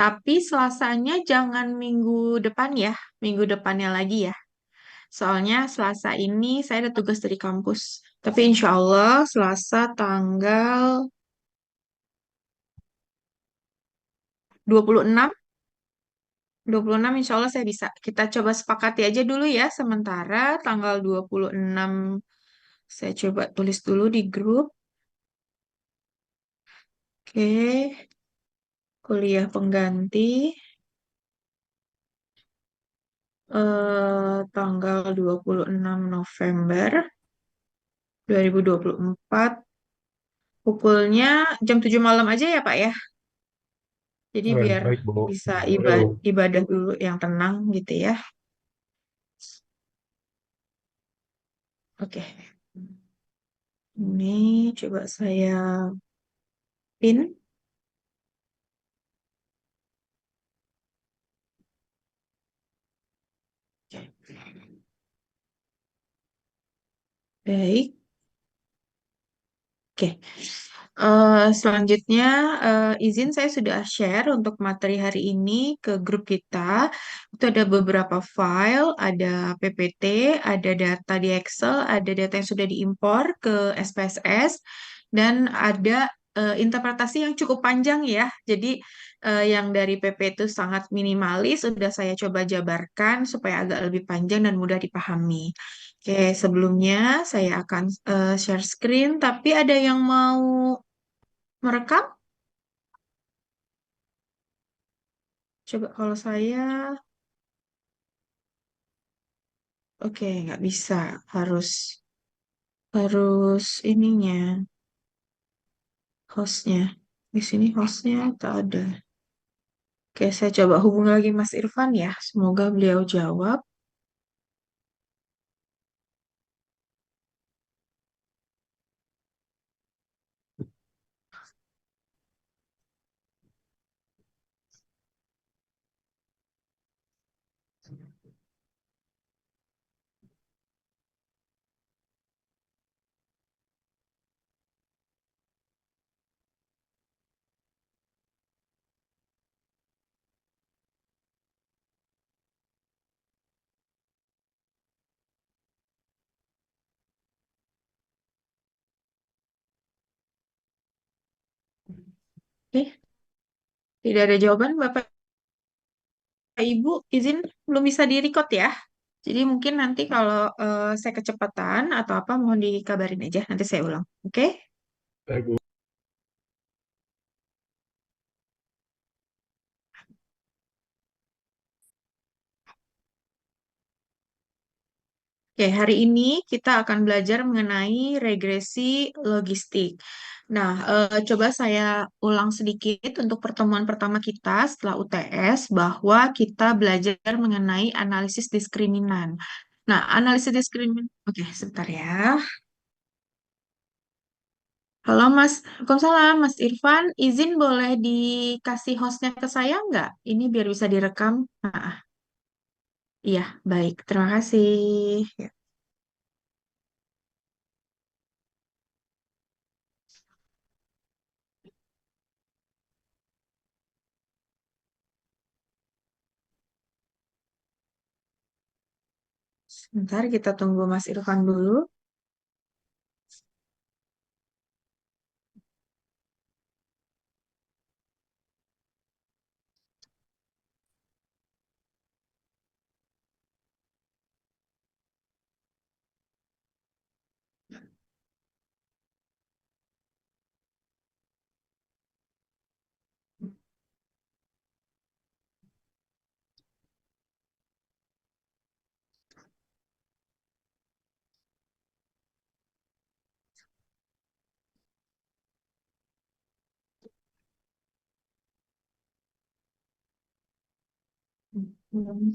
Tapi Selasanya jangan minggu depan ya, minggu depannya lagi ya. Soalnya Selasa ini saya ada tugas dari kampus. Tapi insya Allah Selasa tanggal 26, 26 insya Allah saya bisa. Kita coba sepakati aja dulu ya sementara tanggal 26 saya coba tulis dulu di grup. Oke, kuliah pengganti tanggal 26 November 2024. Pukulnya jam 7 malam aja ya Pak ya. Jadi biar Baik, Bu. bisa ibadah dulu yang tenang gitu ya. Oke, ini coba saya pin. Baik. Oke. Selanjutnya izin saya sudah share untuk materi hari ini ke grup kita. Itu ada beberapa file, ada PPT, ada data di Excel, ada data yang sudah diimpor ke SPSS, dan ada interpretasi yang cukup panjang ya. Jadi yang dari PP itu sangat minimalis, sudah saya coba jabarkan supaya agak lebih panjang dan mudah dipahami. Oke, sebelumnya saya akan share screen, tapi ada yang mau merekam? Coba kalau saya, oke, nggak bisa. Harus, harus ininya, hostnya. Di sini hostnya tak ada. Oke, saya coba hubungi lagi Mas Irfan ya. Semoga beliau jawab. Oke, tidak ada jawaban, Bapak Ibu. Izin belum bisa di-record ya. Jadi mungkin nanti kalau saya kecepatan atau apa, mohon dikabarin aja. Nanti saya ulang. Oke? Baik, Bu. Oke, hari ini kita akan belajar mengenai regresi logistik. Nah, coba saya ulang sedikit untuk pertemuan pertama kita setelah UTS bahwa kita belajar mengenai analisis diskriminan. Nah, analisis diskriminan. Oke, sebentar ya. Halo Mas, Waalaikumsalam Mas Irfan. Izin boleh dikasih hostnya ke saya nggak? Ini biar bisa direkam. Nah, iya, baik. Terima kasih. Ya, sebentar kita tunggu Mas Irfan dulu. Hmm.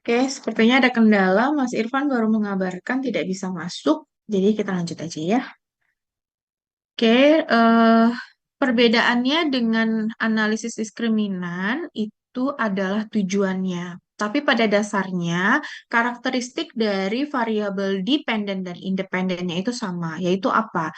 Oke, sepertinya ada kendala. Mas Irfan baru mengabarkan tidak bisa masuk. Jadi kita lanjut aja ya. Oke, perbedaannya dengan analisis diskriminan itu adalah tujuannya. Tapi pada dasarnya, karakteristik dari variabel dependen dan independennya itu sama, yaitu apa?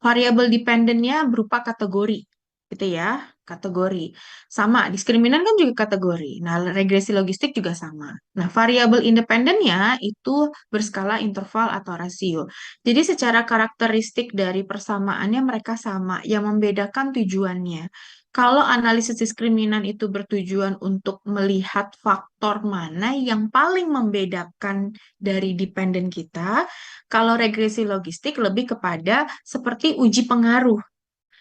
Variabel dependennya berupa kategori, gitu ya, kategori. Sama, diskriminan kan juga kategori. Nah, regresi logistik juga sama. Nah, variabel independennya itu berskala interval atau rasio. Jadi secara karakteristik dari persamaannya mereka sama, yang membedakan tujuannya. Kalau analisis diskriminan itu bertujuan untuk melihat faktor mana yang paling membedakan dari dependen kita, kalau regresi logistik lebih kepada seperti uji pengaruh.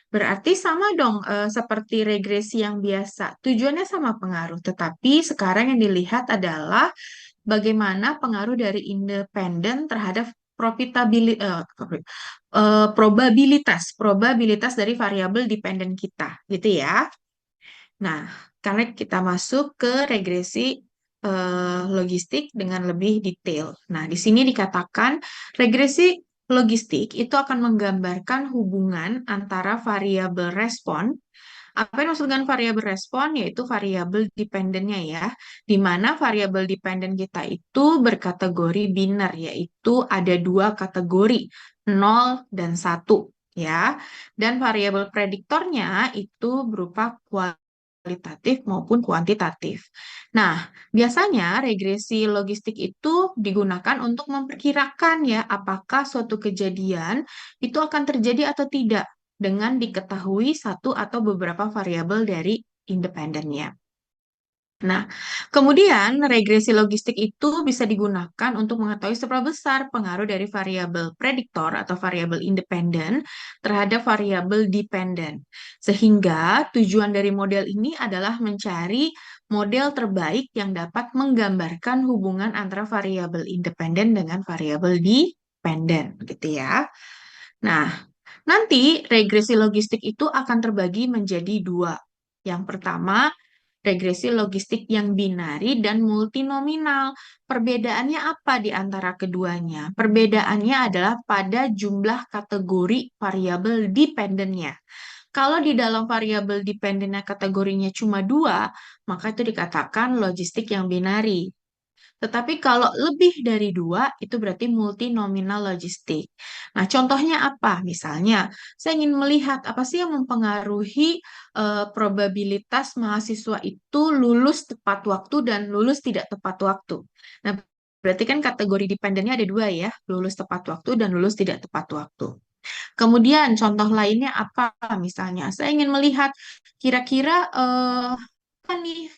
Berarti sama dong, seperti regresi yang biasa. Tujuannya sama pengaruh, tetapi sekarang yang dilihat adalah bagaimana pengaruh dari independen terhadap probabilitas dari variabel dependen kita, gitu ya. Nah, karena kita masuk ke regresi logistik dengan lebih detail. Nah, di sini dikatakan regresi logistik itu akan menggambarkan hubungan antara variabel respon. Apa yang maksud dengan variabel respon? Yaitu variabel dependennya ya, di mana variabel dependen kita itu berkategori biner, yaitu ada dua kategori, 0 dan 1 ya. Dan variabel prediktornya itu berupa kualitatif maupun kuantitatif. Nah, biasanya regresi logistik itu digunakan untuk memperkirakan ya apakah suatu kejadian itu akan terjadi atau tidak dengan diketahui satu atau beberapa variabel dari independennya. Nah, kemudian regresi logistik itu bisa digunakan untuk mengetahui seberapa besar pengaruh dari variabel prediktor atau variabel independen terhadap variabel dependen. Sehingga tujuan dari model ini adalah mencari model terbaik yang dapat menggambarkan hubungan antara variabel independen dengan variabel dependen, gitu ya. Nah, nanti regresi logistik itu akan terbagi menjadi dua. Yang pertama, regresi logistik yang binari dan multinominal. Perbedaannya apa di antara keduanya? Perbedaannya adalah pada jumlah kategori variabel dependennya. Kalau di dalam variabel dependennya kategorinya cuma dua, maka itu dikatakan logistik yang binari. Tetapi kalau lebih dari dua, itu berarti multinominal logistik. Nah, contohnya apa? Misalnya, saya ingin melihat apa sih yang mempengaruhi probabilitas mahasiswa itu lulus tepat waktu dan lulus tidak tepat waktu. Nah, berarti kan kategori dependennya ada dua ya, lulus tepat waktu dan lulus tidak tepat waktu. Kemudian contoh lainnya apa? Misalnya, saya ingin melihat kira-kira apa nih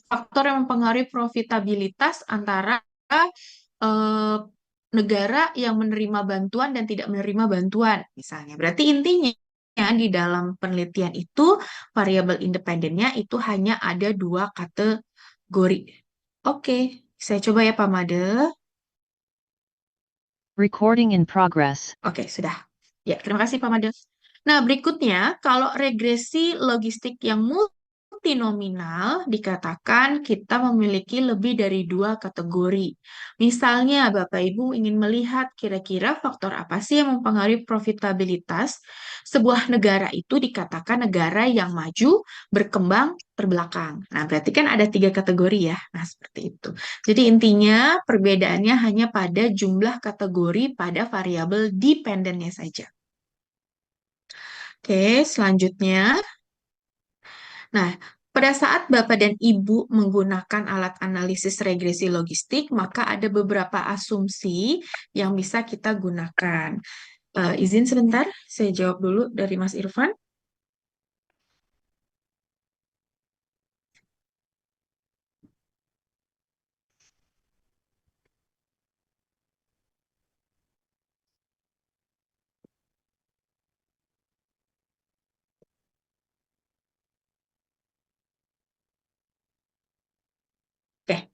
faktor yang mempengaruhi profitabilitas antara eh, negara yang menerima bantuan dan tidak menerima bantuan, misalnya. Berarti intinya di dalam penelitian itu variabel independennya itu hanya ada dua kategori. Oke, saya coba ya Pak Made. Recording in progress. Oke, sudah. Ya, terima kasih Pak Made. Nah, berikutnya, kalau regresi logistik yang multinominal, dikatakan kita memiliki lebih dari dua kategori. Misalnya, Bapak Ibu ingin melihat kira-kira faktor apa sih yang mempengaruhi profitabilitas sebuah negara itu dikatakan negara yang maju, berkembang, terbelakang. Nah, berarti kan ada tiga kategori ya. Nah, seperti itu. Jadi intinya perbedaannya hanya pada jumlah kategori pada variabel dependennya saja. Oke, selanjutnya. Nah, pada saat Bapak dan Ibu menggunakan alat analisis regresi logistik, maka ada beberapa asumsi yang bisa kita gunakan. Izin sebentar, saya jawab dulu dari Mas Irfan. Oke.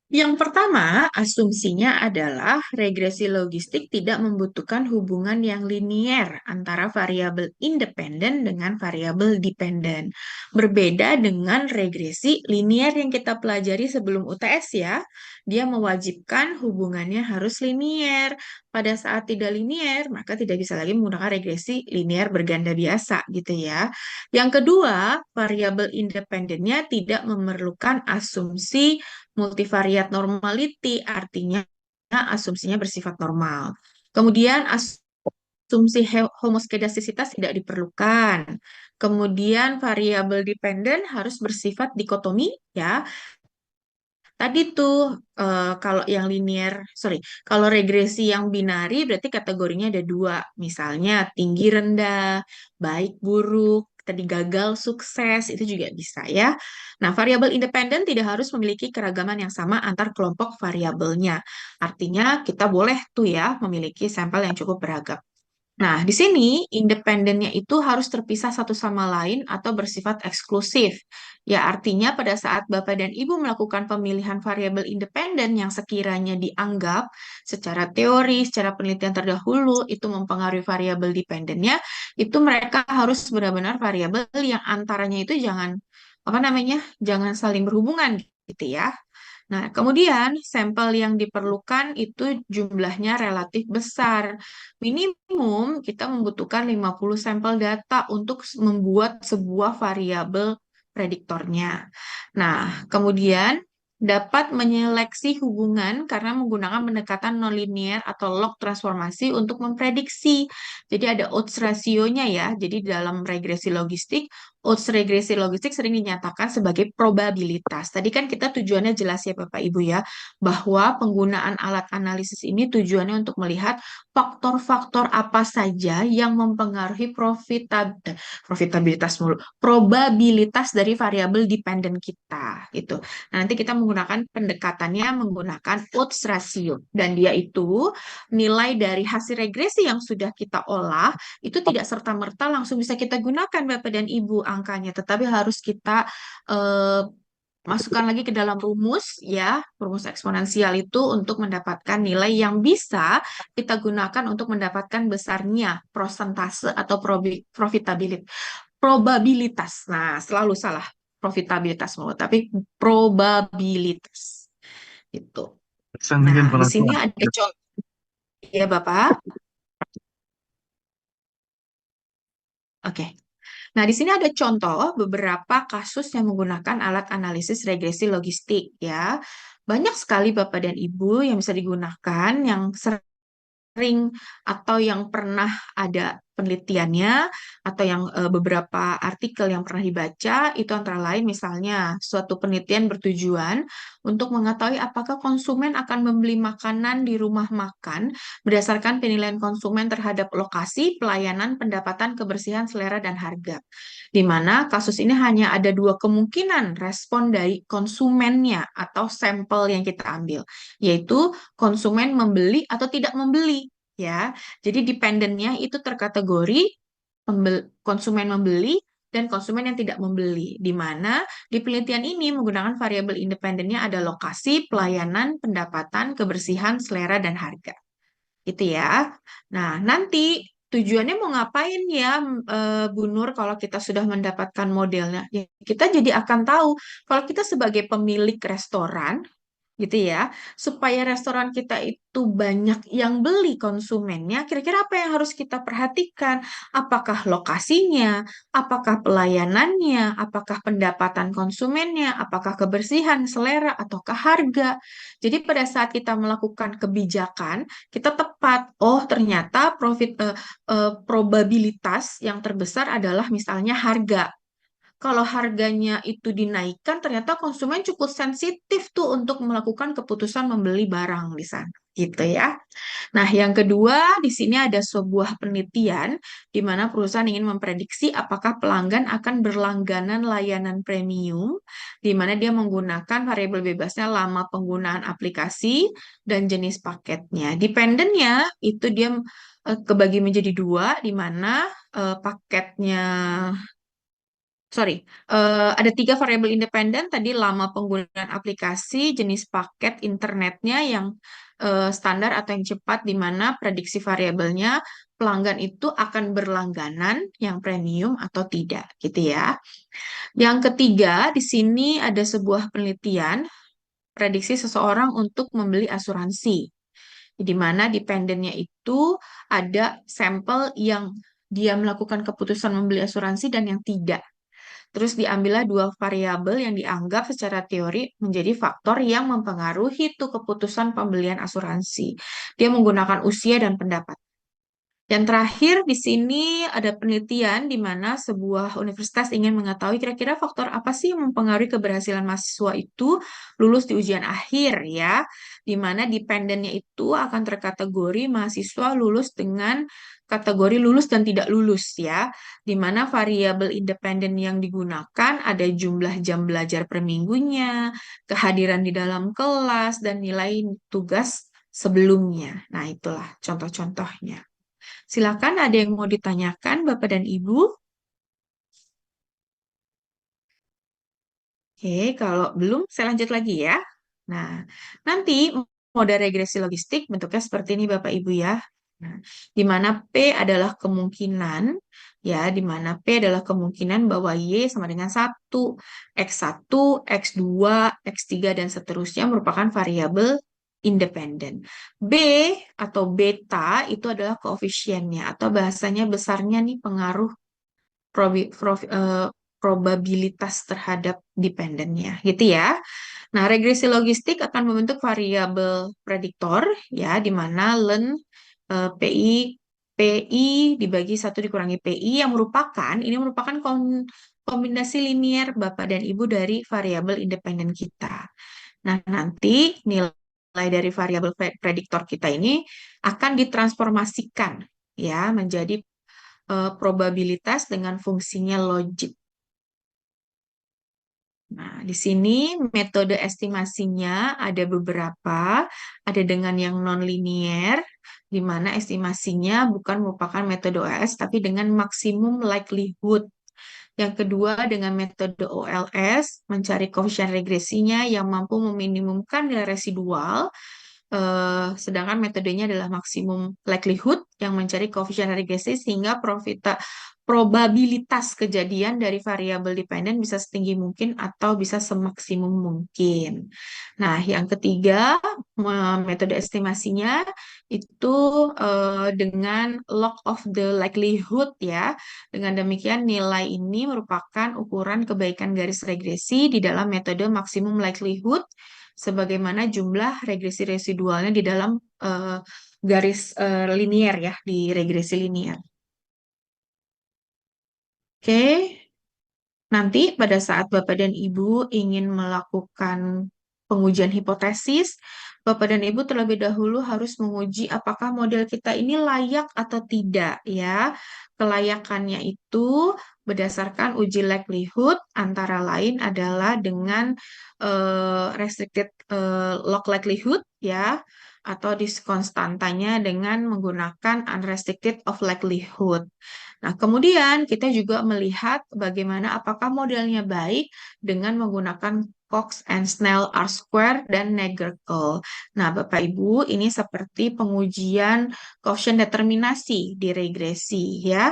Yang pertama, asumsinya adalah regresi logistik tidak membutuhkan hubungan yang linier antara variabel independen dengan variabel dependen. Berbeda dengan regresi linier yang kita pelajari sebelum UTS ya, dia mewajibkan hubungannya harus linier. Pada saat tidak linier, maka tidak bisa lagi menggunakan regresi linier berganda biasa gitu ya. Yang kedua, variabel independennya tidak memerlukan asumsi multivariat normality, artinya asumsinya bersifat normal. Kemudian asumsi homoskedastisitas tidak diperlukan. Kemudian variabel dependen harus bersifat dikotomi ya. Tadi tuh kalau yang linear, sorry, kalau regresi yang binari berarti kategorinya ada dua, misalnya tinggi rendah, baik buruk, tadi gagal sukses itu juga bisa ya. Nah, variabel independen tidak harus memiliki keragaman yang sama antar kelompok variabelnya. Artinya kita boleh tuh ya memiliki sampel yang cukup beragam. Nah, di sini independennya itu harus terpisah satu sama lain atau bersifat eksklusif. Ya, artinya pada saat Bapak dan Ibu melakukan pemilihan variabel independen yang sekiranya dianggap secara teori, secara penelitian terdahulu itu mempengaruhi variabel dependennya, itu mereka harus benar-benar variabel yang antaranya itu jangan apa namanya? Jangan saling berhubungan gitu ya. Nah, kemudian sampel yang diperlukan itu jumlahnya relatif besar. Minimum kita membutuhkan 50 sampel data untuk membuat sebuah variabel prediktornya. Nah, kemudian dapat menyeleksi hubungan karena menggunakan pendekatan nonlinear atau log transformasi untuk memprediksi. Jadi ada odds rasionya ya. Jadi dalam regresi logistik, odds regresi logistik sering dinyatakan sebagai probabilitas. Tadi kan kita tujuannya jelas ya Bapak Ibu ya, bahwa penggunaan alat analisis ini tujuannya untuk melihat faktor-faktor apa saja yang mempengaruhi profitabilitas mulu, probabilitas dari variabel dependen kita gitu. Nah, nanti kita menggunakan pendekatannya menggunakan odds ratio dan dia itu nilai dari hasil regresi yang sudah kita olah itu tidak serta-merta langsung bisa kita gunakan Bapak dan Ibu angkanya, tetapi harus kita eh, masukkan lagi ke dalam rumus ya, rumus eksponensial itu untuk mendapatkan nilai yang bisa kita gunakan untuk mendapatkan besarnya prosentase atau profitabilitas. Probabilitas. Nah, selalu salah profitabilitas mulu, tapi probabilitas itu. Percentage Nah, di sini pelan-pelan. ada contoh ya Bapak. Oke. Nah, di sini ada contoh beberapa kasus yang menggunakan alat analisis regresi logistik ya. Banyak sekali Bapak dan Ibu yang bisa digunakan yang sering atau yang pernah ada penelitiannya atau yang beberapa artikel yang pernah dibaca itu antara lain misalnya suatu penelitian bertujuan untuk mengetahui apakah konsumen akan membeli makanan di rumah makan berdasarkan penilaian konsumen terhadap lokasi, pelayanan, pendapatan, kebersihan, selera, dan harga. Di mana kasus ini hanya ada dua kemungkinan respon dari konsumennya atau sampel yang kita ambil, yaitu konsumen membeli atau tidak membeli ya. Jadi dependennya itu terkategori konsumen membeli dan konsumen yang tidak membeli, di mana di penelitian ini menggunakan variabel independennya ada lokasi, pelayanan, pendapatan, kebersihan, selera, dan harga. Itu ya. Nah, nanti tujuannya mau ngapain ya, Bu Nur, kalau kita sudah mendapatkan modelnya? Ya, kita jadi akan tahu kalau kita sebagai pemilik restoran, gitu ya, supaya restoran kita itu banyak yang beli konsumennya, kira-kira apa yang harus kita perhatikan? Apakah lokasinya, apakah pelayanannya, apakah pendapatan konsumennya, apakah kebersihan, selera, ataukah harga? Jadi pada saat kita melakukan kebijakan, kita tepat, oh ternyata probabilitas yang terbesar adalah misalnya harga. Kalau harganya itu dinaikkan, ternyata konsumen cukup sensitif tuh untuk melakukan keputusan membeli barang di sana, gitu ya. Nah, yang kedua, di sini ada sebuah penelitian di mana perusahaan ingin memprediksi apakah pelanggan akan berlangganan layanan premium, di mana dia menggunakan variabel bebasnya lama penggunaan aplikasi dan jenis paketnya. Dependennya itu dia kebagi menjadi dua, di mana paketnya sorry, ada tiga variabel independen tadi: lama penggunaan aplikasi, jenis paket internetnya yang standar atau yang cepat, di mana prediksi variabelnya pelanggan itu akan berlangganan yang premium atau tidak, gitu ya. Yang ketiga, di sini ada sebuah penelitian prediksi seseorang untuk membeli asuransi, di mana dependennya itu ada sampel yang dia melakukan keputusan membeli asuransi dan yang tidak. Terus diambillah dua variabel yang dianggap secara teori menjadi faktor yang mempengaruhi tuh keputusan pembelian asuransi. Dia menggunakan usia dan pendapat. Yang terakhir di sini ada penelitian di mana sebuah universitas ingin mengetahui kira-kira faktor apa sih yang mempengaruhi keberhasilan mahasiswa itu lulus di ujian akhir ya, di mana dependennya itu akan terkategori mahasiswa lulus dengan kategori lulus dan tidak lulus ya, di mana variabel independen yang digunakan ada jumlah jam belajar per minggunya, kehadiran di dalam kelas, dan nilai tugas sebelumnya. Nah, itulah contoh-contohnya. Silakan, ada yang mau ditanyakan, Bapak dan Ibu? Oke, kalau belum, saya lanjut lagi ya. Nah, nanti model regresi logistik bentuknya seperti ini, Bapak Ibu ya. Nah, di mana P adalah kemungkinan, ya, di mana P adalah kemungkinan bahwa Y sama dengan 1, X1, X2, X3, dan seterusnya merupakan variabel independen. B atau beta itu adalah koefisiennya, atau bahasanya besarnya nih pengaruh probabilitas terhadap dependennya, gitu ya. Nah, regresi logistik akan membentuk variabel prediktor, ya, di mana len PI dibagi 1 dikurangi PI yang merupakan kombinasi linier Bapak dan Ibu dari variabel independen kita. Nah, nanti nilai dari variabel prediktor kita ini akan ditransformasikan ya menjadi probabilitas dengan fungsinya logik. Nah, di sini metode estimasinya ada beberapa, ada dengan yang non-linear, di mana estimasinya bukan merupakan metode OLS, tapi dengan maksimum likelihood. Yang kedua, dengan metode OLS, mencari koefisien regresinya yang mampu meminimumkan nilai residual, sedangkan metodenya adalah maksimum likelihood yang mencari koefisien regresi sehingga probabilitas kejadian dari variabel dependen bisa setinggi mungkin atau bisa semaksimum mungkin. Nah, yang ketiga, metode estimasinya itu dengan log of the likelihood ya. Dengan demikian nilai ini merupakan ukuran kebaikan garis regresi di dalam metode maksimum likelihood sebagaimana jumlah regresi residualnya di dalam garis linier ya, di regresi linier. Oke, nanti pada saat Bapak dan Ibu ingin melakukan pengujian hipotesis, Bapak dan Ibu terlebih dahulu harus menguji apakah model kita ini layak atau tidak ya. Kelayakannya itu berdasarkan uji likelihood, antara lain adalah dengan restricted log likelihood ya, atau diskonstantanya dengan menggunakan unrestricted of likelihood. Nah, kemudian kita juga melihat bagaimana apakah modelnya baik dengan menggunakan Cox and Snell R-square dan Nagercoe. Nah, Bapak Ibu, ini seperti pengujian koefisien determinasi di regresi ya.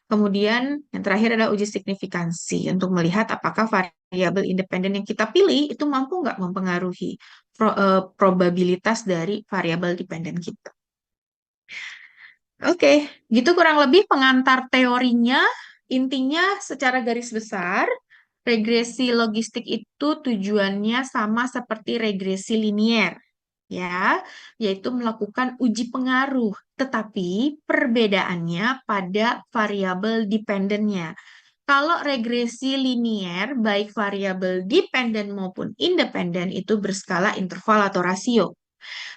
Kemudian yang terakhir adalah uji signifikansi untuk melihat apakah variabel independen yang kita pilih itu mampu nggak mempengaruhi probabilitas dari variabel dependen kita. Oke, gitu kurang lebih pengantar teorinya. Intinya secara garis besar, regresi logistik itu tujuannya sama seperti regresi linier, ya, yaitu melakukan uji pengaruh, tetapi perbedaannya pada variabel dependennya. Kalau regresi linier, baik variabel dependen maupun independen itu berskala interval atau rasio.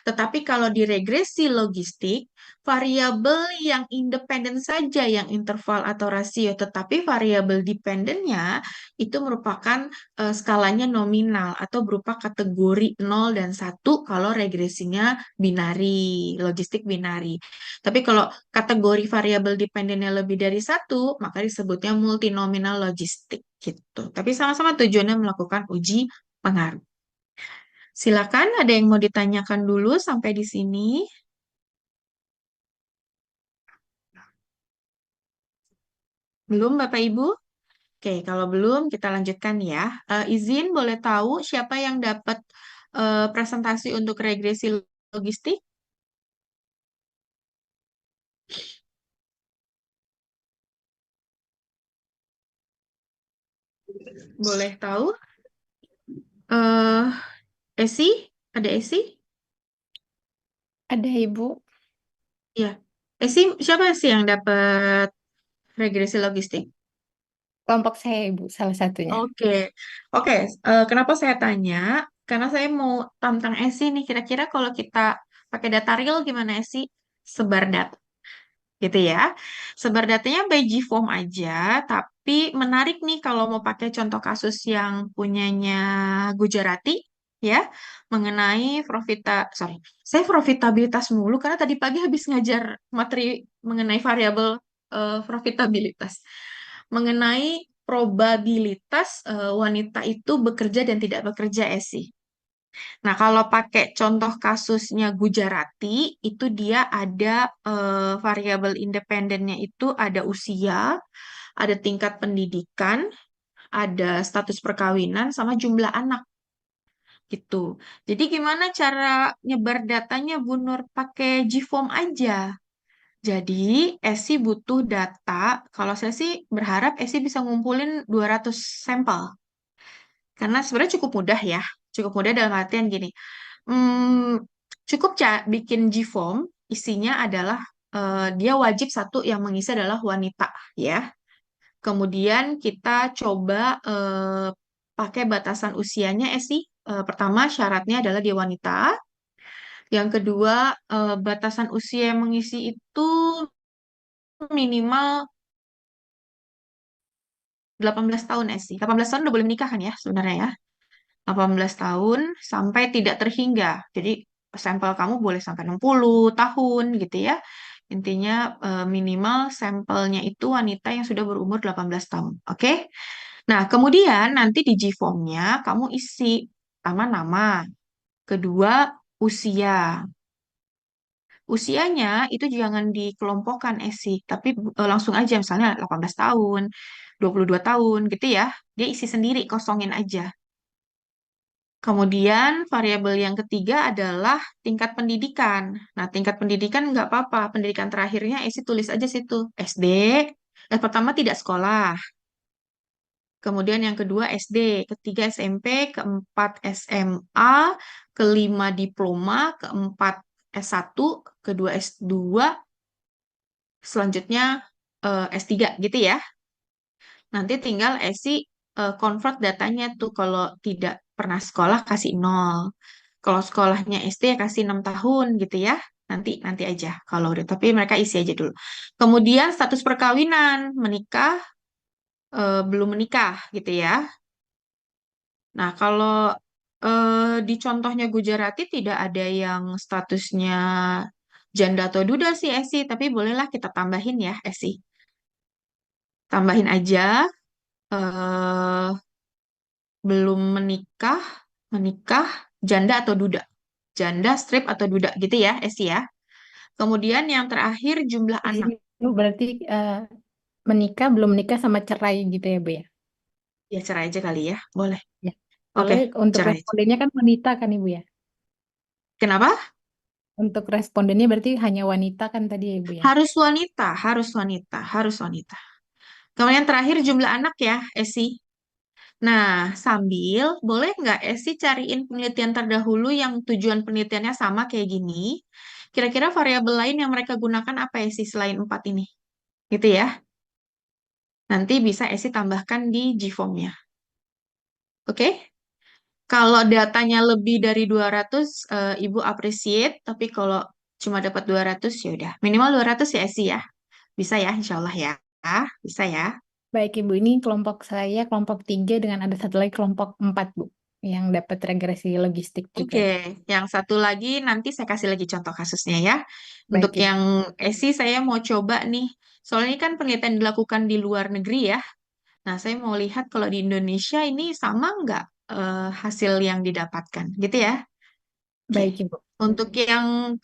Tetapi kalau di regresi logistik, variabel yang independen saja yang interval atau rasio, tetapi variabel dependennya itu merupakan skalanya nominal atau berupa kategori 0 dan 1 kalau regresinya binari, logistik binari. Tapi kalau kategori variabel dependennya lebih dari 1, maka disebutnya multinominal logistik gitu. Tapi sama-sama tujuannya melakukan uji pengaruh. Silakan, ada yang mau ditanyakan dulu sampai di sini? Belum, Bapak Ibu? Oke, kalau belum, kita lanjutkan ya. Izin, boleh tahu siapa yang dapat presentasi untuk regresi logistik? Boleh tahu? eh Esi? Ada Esi? Ada Ibu, Ya. Esi, siapa sih yang dapat regresi logistik? kelompok saya Ibu, salah satunya. Oke, oke. Kenapa saya tanya? Karena saya mau tantang Esi nih. Kira-kira kalau kita pakai data real gimana Esi? Sebar data gitu ya. Sebar datanya by GForm aja, tapi menarik nih kalau mau pakai contoh kasus yang punyanya Gujarati ya, mengenai saya profitabilitas mulu karena tadi pagi habis ngajar materi mengenai variabel profitabilitas, mengenai probabilitas wanita itu bekerja dan tidak bekerja, Esi. Nah, kalau pakai contoh kasusnya Gujarati, itu dia ada variabel independennya itu ada usia, ada tingkat pendidikan, ada status perkawinan, sama jumlah anak gitu. Jadi gimana cara nyebar datanya, Bu Nur? Pakai GForm aja. Jadi, Esi butuh data. Kalau saya sih berharap Esi bisa ngumpulin 200 sampel. Karena sebenarnya cukup mudah ya. Cukup mudah dalam artian gini. Hmm, cukup bikin GForm, isinya adalah dia wajib satu yang mengisi adalah wanita ya. Kemudian kita coba pakai batasan usianya Esi. Pertama syaratnya adalah dia wanita. Yang kedua batasan usia yang mengisi itu minimal 18 tahun Esi. 18 tahun udah boleh menikah kan ya sebenarnya ya. 18 tahun sampai tidak terhingga. Jadi sampel kamu boleh sampai 60 tahun gitu ya. Intinya minimal sampelnya itu wanita yang sudah berumur 18 tahun. Oke? Nah, kemudian nanti di G-form-nya kamu isi pertama nama, kedua usia. Usianya itu jangan dikelompokkan Esi, tapi langsung aja misalnya 18 tahun, 22 tahun gitu ya. Dia isi sendiri, kosongin aja. Kemudian variabel yang ketiga adalah tingkat pendidikan. Nah, tingkat pendidikan nggak apa-apa. Pendidikan terakhirnya isi tulis aja situ. SD, pertama tidak sekolah. Kemudian yang kedua SD, ketiga SMP, keempat SMA, kelima diploma, keempat S1, kedua S2, selanjutnya S3 gitu ya. Nanti tinggal Esi convert datanya tuh kalau tidak pernah sekolah kasih 0. Kalau sekolahnya SD ya kasih 6 tahun gitu ya. Nanti aja kalau udah tapi mereka isi aja dulu. Kemudian status perkawinan, menikah, belum menikah gitu ya. Nah, kalau di contohnya Gujarati tidak ada yang statusnya janda atau duda sih Esi, tapi bolehlah kita tambahin ya Esi. Tambahin aja eh belum menikah, menikah, janda atau duda. Janda, strip atau duda gitu ya, Esi ya. Kemudian yang terakhir jumlah Di anak. sini Bu, berarti menikah, belum menikah sama cerai gitu ya Bu ya? Ya cerai aja kali ya, boleh. Ya. Oke, Soalnya untuk cerai aja. respondennya kan wanita kan Ibu ya? Kenapa? Untuk respondennya berarti hanya wanita kan tadi ya Ibu ya? Harus wanita, harus wanita, harus wanita. Kemudian terakhir jumlah anak ya, Esi. Nah, sambil boleh nggak Esi cariin penelitian terdahulu yang tujuan penelitiannya sama kayak gini? Kira-kira variabel lain yang mereka gunakan apa Esi selain 4 ini? Gitu ya. Nanti bisa Esi tambahkan di GForm-nya. Oke? Kalau datanya lebih dari 200, Ibu appreciate, tapi kalau cuma dapat 200 ya udah. Minimal 200 ya, Esi ya. Bisa ya, insya Allah ya. Bisa ya. Baik Ibu, ini kelompok saya kelompok 3 dengan ada satu lagi kelompok 4 Bu, yang dapat regresi logistik juga. Oke, yang satu lagi nanti saya kasih lagi contoh kasusnya ya. Untuk Baik Ibu. yang Esi saya mau coba nih. Soalnya ini kan penelitian dilakukan di luar negeri ya. Nah, saya mau lihat kalau di Indonesia ini sama nggak hasil yang didapatkan, gitu ya. Oke. Baik Ibu. Untuk yang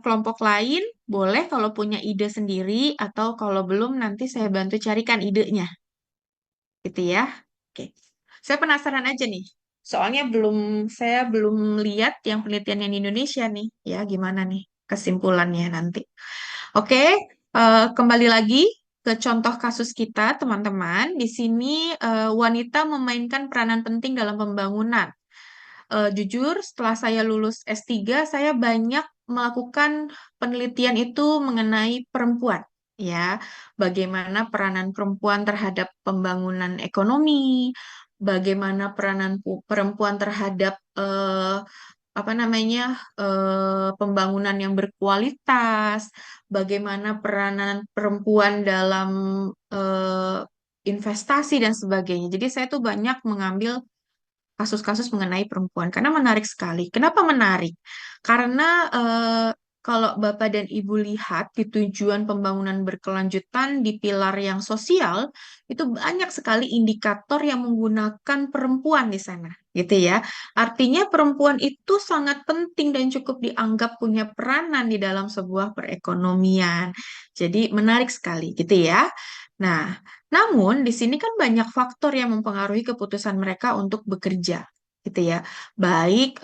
kelompok lain, boleh kalau punya ide sendiri atau kalau belum nanti saya bantu carikan idenya, gitu ya. Oke. Saya penasaran aja nih. Soalnya saya belum lihat yang penelitian yang di Indonesia nih. Ya, gimana nih kesimpulannya nanti. Oke, kembali lagi ke contoh kasus kita, teman-teman. Di sini wanita memainkan peranan penting dalam pembangunan. Jujur, setelah saya lulus S3, saya banyak melakukan penelitian itu mengenai perempuan. Ya, bagaimana peranan perempuan terhadap pembangunan ekonomi, bagaimana peranan perempuan terhadap apa namanya pembangunan yang berkualitas, bagaimana peranan perempuan dalam eh, investasi dan sebagainya. Jadi saya tuh banyak mengambil kasus-kasus mengenai perempuan karena menarik sekali. Kenapa menarik? Karena kalau Bapak dan Ibu lihat di tujuan pembangunan berkelanjutan di pilar yang sosial, itu banyak sekali indikator yang menggunakan perempuan di sana, gitu ya. Artinya perempuan itu sangat penting dan cukup dianggap punya peranan di dalam sebuah perekonomian. Jadi menarik sekali, gitu ya. Nah, namun di sini kan banyak faktor yang mempengaruhi keputusan mereka untuk bekerja, gitu ya. Baik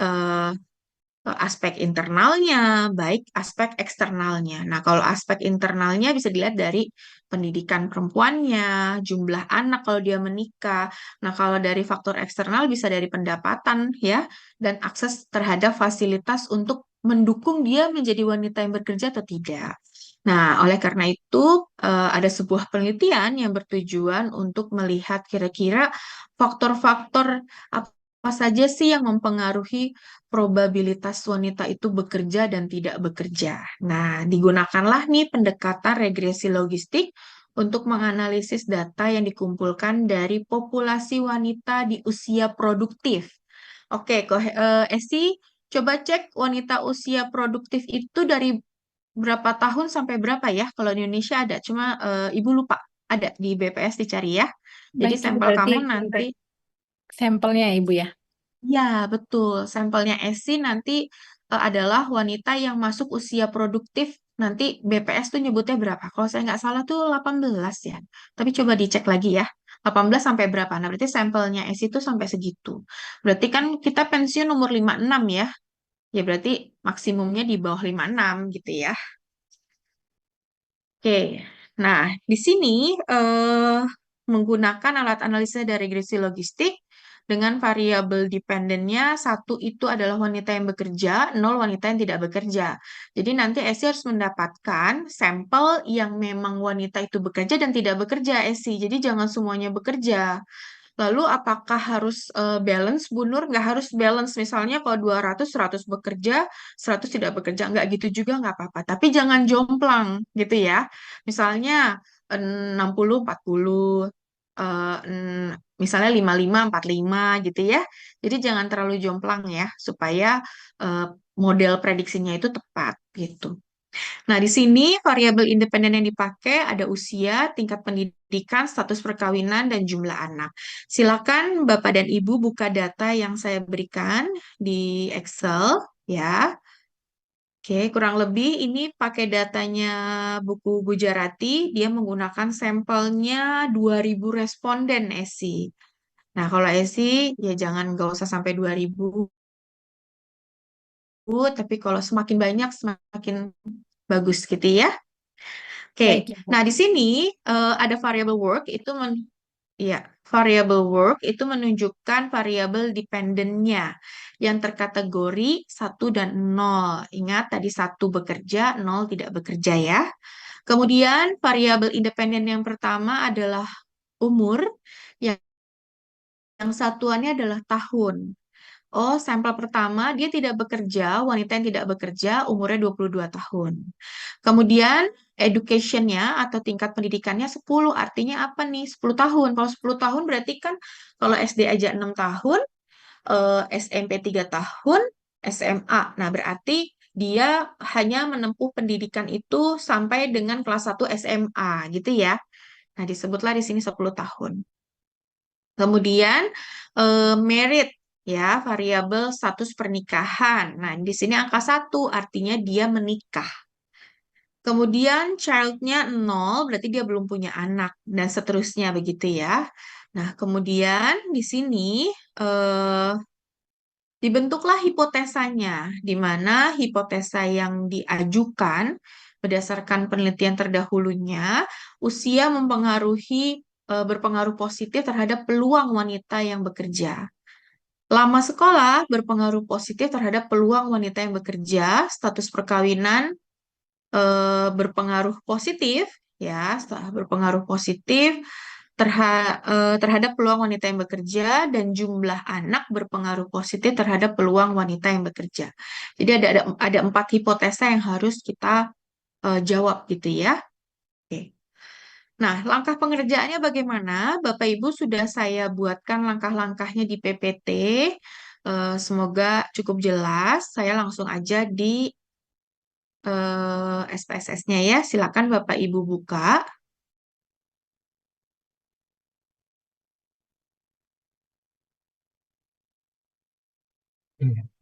aspek internalnya, baik aspek eksternalnya. Nah, kalau aspek internalnya bisa dilihat dari pendidikan perempuannya, jumlah anak kalau dia menikah. Nah, kalau dari faktor eksternal bisa dari pendapatan ya, dan akses terhadap fasilitas untuk mendukung dia menjadi wanita yang bekerja atau tidak. Nah, oleh karena itu, ada sebuah penelitian yang bertujuan untuk melihat kira-kira faktor-faktor apa saja sih yang mempengaruhi probabilitas wanita itu bekerja dan tidak bekerja. Nah, digunakanlah nih pendekatan regresi logistik untuk menganalisis data yang dikumpulkan dari populasi wanita di usia produktif. Oke, Esi, coba cek wanita usia produktif itu dari berapa tahun sampai berapa ya? Kalau di Indonesia ada, cuma Ibu lupa. Ada di BPS dicari ya. Jadi Baik Ibu, sampel berarti kamu nanti, sampelnya ya Ibu ya. ya betul, sampelnya Esi nanti adalah wanita yang masuk usia produktif. Nanti BPS tuh nyebutnya berapa? Kalau saya nggak salah tuh 18 ya. Tapi coba dicek lagi ya. 18 sampai berapa? Nah, berarti sampelnya Esi itu sampai segitu. Berarti kan kita pensiun umur 56 ya. Ya berarti maksimumnya di bawah 56 gitu ya. Oke, nah di sini eh, menggunakan alat analisa dari regresi logistik dengan variabel dependennya satu itu adalah wanita yang bekerja, nol wanita yang tidak bekerja. Jadi nanti Esi harus mendapatkan sampel yang memang wanita itu bekerja dan tidak bekerja, Esi. Jadi jangan semuanya bekerja. Lalu apakah harus balance, Bu Nur? Nggak harus balance. Misalnya kalau 200, 100 bekerja, 100 tidak bekerja. Nggak gitu juga nggak apa-apa. Tapi jangan jomplang gitu ya. Misalnya 60, 40, misalnya 55, 45 gitu ya. Jadi jangan terlalu jomplang ya, supaya eh, model prediksinya itu tepat gitu. Nah, di sini variabel independen yang dipakai ada usia, tingkat pendidikan, status perkawinan, dan jumlah anak. Silakan Bapak dan Ibu buka data yang saya berikan di Excel ya. Oke, kurang lebih ini pakai datanya buku Gujarati, dia menggunakan sampelnya 2.000 responden, Esi. Nah, kalau Esi, ya jangan nggak usah sampai 2.000, tapi kalau semakin banyak, semakin bagus gitu ya. Oke, Baik Ibu. nah di sini ada variable work itu ya, variable work itu menunjukkan variabel dependennya yang terkategori satu dan 0. Ingat tadi satu bekerja, 0 tidak bekerja ya. Kemudian variabel independen yang pertama adalah umur, yang satuannya adalah tahun. Oh, sampel pertama dia tidak bekerja, wanita yang tidak bekerja, umurnya 22 tahun. Kemudian education-nya atau tingkat pendidikannya 10, artinya apa nih? 10 tahun. Kalau 10 tahun berarti kan kalau SD aja 6 tahun, SMP 3 tahun, SMA. Nah, berarti dia hanya menempuh pendidikan itu sampai dengan kelas 1 SMA, gitu ya. Nah, disebutlah di sini 10 tahun. Kemudian merit ya, variabel status pernikahan. Nah, di sini angka 1 artinya dia menikah. Kemudian child-nya 0 berarti dia belum punya anak dan seterusnya begitu ya. Nah, kemudian di sini eh, dibentuklah hipotesanya, di mana hipotesa yang diajukan berdasarkan penelitian terdahulunya, usia berpengaruh positif terhadap peluang wanita yang bekerja. Lama sekolah berpengaruh positif terhadap peluang wanita yang bekerja, status perkawinan berpengaruh positif, ya, berpengaruh positif terhadap peluang wanita yang bekerja dan jumlah anak berpengaruh positif terhadap peluang wanita yang bekerja. Jadi ada 4 hipotesa yang harus kita jawab gitu ya. Oke. Nah, langkah pengerjaannya bagaimana? Bapak Ibu sudah saya buatkan langkah-langkahnya di PPT. Semoga cukup jelas. Saya langsung aja di SPSS-nya ya. Silakan Bapak Ibu buka.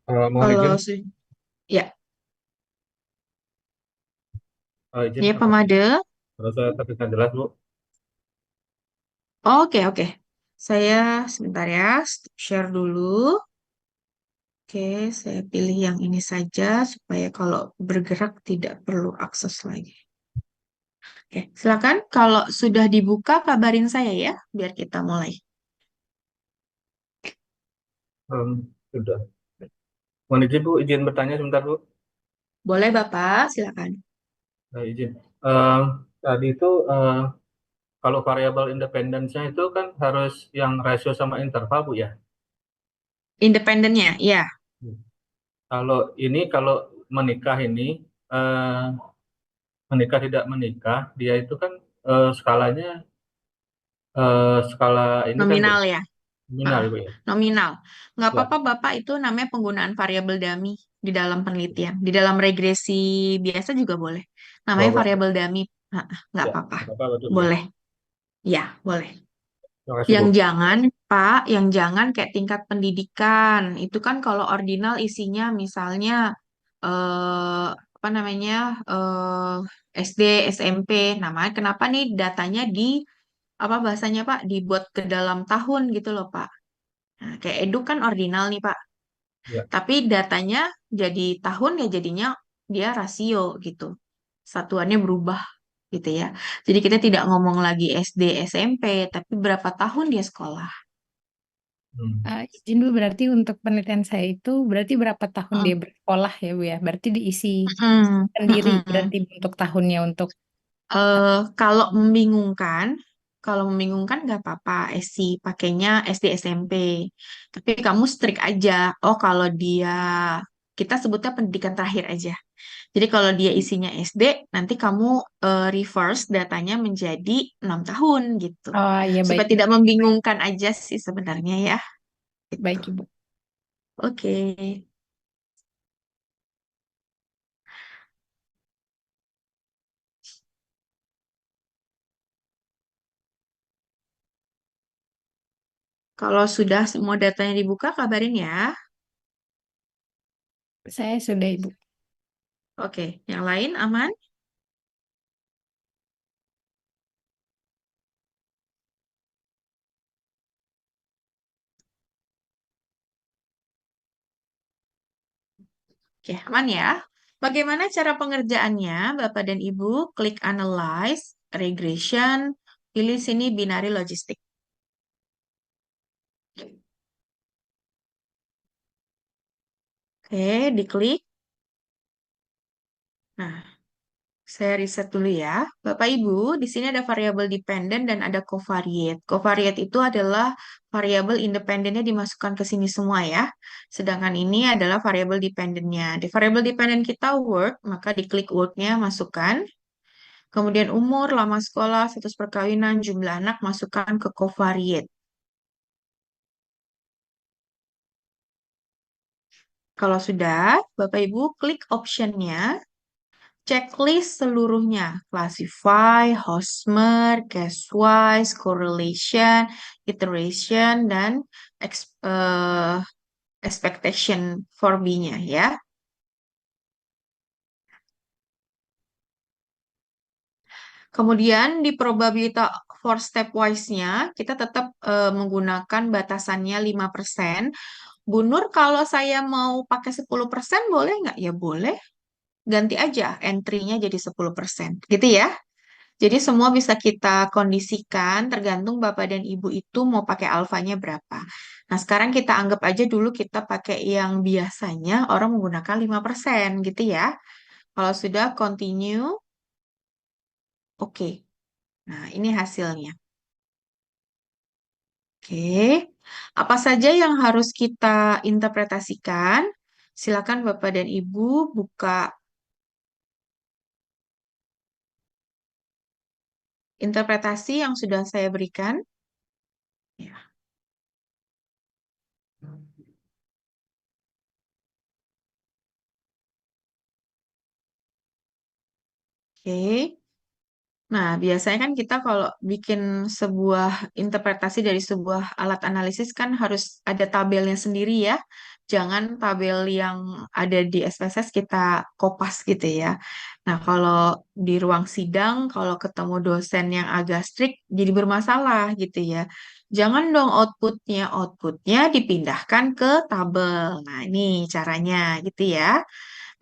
Mohon izin, Kalau ya, izin ya apa? pemade. Kalau saya terdengar jelas, Bu. Oke, oke. Saya sebentar ya, stop share dulu. Oke, saya pilih yang ini saja supaya kalau bergerak tidak perlu akses lagi. Oke, silakan. Kalau sudah dibuka, kabarin saya ya, biar kita mulai. Sudah. Mohon izin, Bu. Izin bertanya sebentar, Bu. Boleh, Bapak, silakan. Izin. Em, Tadi itu kalau variabel independence-nya itu kan harus yang rasio sama interval, Bu ya. Independennya, ya. Hmm. Kalau menikah ini eh, menikah tidak menikah, dia itu kan skalanya skala ini kan, Bu, Nominal ya. nominal, Ah, Bu ya. nominal. Nggak Ya, apa-apa, Bapak, itu namanya penggunaan variabel dummy di dalam penelitian. Di dalam regresi biasa juga boleh. Namanya bawa variabel dummy. Nggak ya, apa-apa. apa betul Bu ya. Boleh. Ya, boleh. Terima kasih, Bu. Yang jangan, Pak, yang jangan kayak tingkat pendidikan. Itu kan kalau ordinal isinya misalnya apa namanya SD, SMP. Namanya kenapa nih datanya di apa bahasanya Pak dibuat ke dalam tahun gitu loh Pak. Nah, kayak edu kan ordinal nih Pak. Ya. Tapi datanya jadi tahun ya jadinya dia rasio gitu. Satuannya berubah gitu ya. Jadi kita tidak ngomong lagi SD, SMP, tapi berapa tahun dia sekolah. Hmm. Izin Bu, berarti untuk penelitian saya itu berarti berapa tahun Mm, dia bersekolah ya Bu ya? Berarti diisi mm, sendiri mm. berarti untuk tahunnya untuk Kalau membingungkan nggak apa-apa, pakainya SD SMP. Tapi kamu strict aja. Oh, kalau dia kita sebutnya pendidikan terakhir aja. Jadi kalau dia isinya SD, nanti kamu reverse datanya menjadi 6 tahun gitu. Oh iya baik Supaya tidak membingungkan aja sih sebenarnya ya. Gitu. baik Ibu. Oke. Kalau sudah semua datanya dibuka, kabarin ya. Saya sudah Ibu. Oke, yang lain aman? Oke, aman ya. Bagaimana cara pengerjaannya, Bapak dan Ibu? Klik Analyze, Regression, pilih sini Binary Logistic. Oke, diklik. Nah, Saya riset dulu ya. Bapak Ibu, di sini ada variabel dependent dan ada covariate. Covariate itu adalah variabel independennya dimasukkan ke sini semua ya. Sedangkan ini adalah variabel dependentnya. Di variabel dependent kita work, maka diklik work-nya masukkan. Kemudian umur, lama sekolah, status perkawinan, jumlah anak, masukkan ke covariate. Kalau sudah, Bapak Ibu klik option-nya, checklist seluruhnya, classify, hostmer, case-wise, correlation, iteration, dan expectation for B-nya ya. Kemudian di probability for stepwise-nya, kita tetap menggunakan batasannya 5%. Bu Nur, kalau saya mau pakai 10% boleh nggak? Ya boleh. Ganti aja entry-nya jadi 10%. Gitu ya. Jadi semua bisa kita kondisikan tergantung Bapak dan Ibu itu mau pakai alfanya berapa. Nah, sekarang kita anggap aja dulu kita pakai yang biasanya orang menggunakan 5% gitu ya. Kalau sudah continue, oke. Nah, ini hasilnya. Oke. Apa saja yang harus kita interpretasikan? Silakan Bapak dan Ibu buka interpretasi yang sudah saya berikan. Ya. Oke. Nah, biasanya kan kita kalau bikin sebuah interpretasi dari sebuah alat analisis kan harus ada tabelnya sendiri ya. Jangan tabel yang ada di SPSS kita kopas gitu ya. Nah, kalau di ruang sidang, kalau ketemu dosen yang agak strict, jadi bermasalah gitu ya. Jangan dong outputnya dipindahkan ke tabel. Nah, ini caranya gitu ya.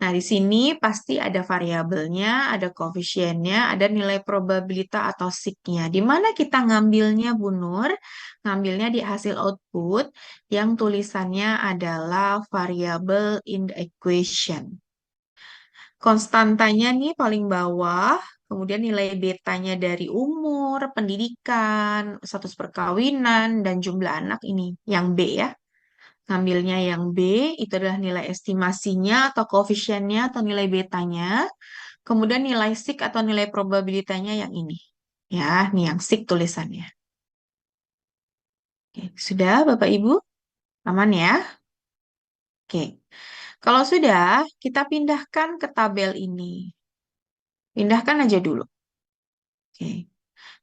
Nah, di sini pasti ada variabelnya, ada koefisiennya, ada nilai probabilitas atau signya. Di mana kita ngambilnya, Bu Nur? Ngambilnya di hasil output yang tulisannya adalah variabel in the equation. Konstantanya nih paling bawah, kemudian nilai betanya dari umur, pendidikan, status perkawinan, dan jumlah anak ini, yang B ya. Ngambilnya yang B, itu adalah nilai estimasinya atau koefisiennya atau nilai betanya. Kemudian nilai sig atau nilai probabilitanya yang ini. Ya, nih yang sig tulisannya. Oke, sudah Bapak Ibu? Aman ya? Oke. Kalau sudah, kita pindahkan ke tabel ini. Pindahkan aja dulu. Oke.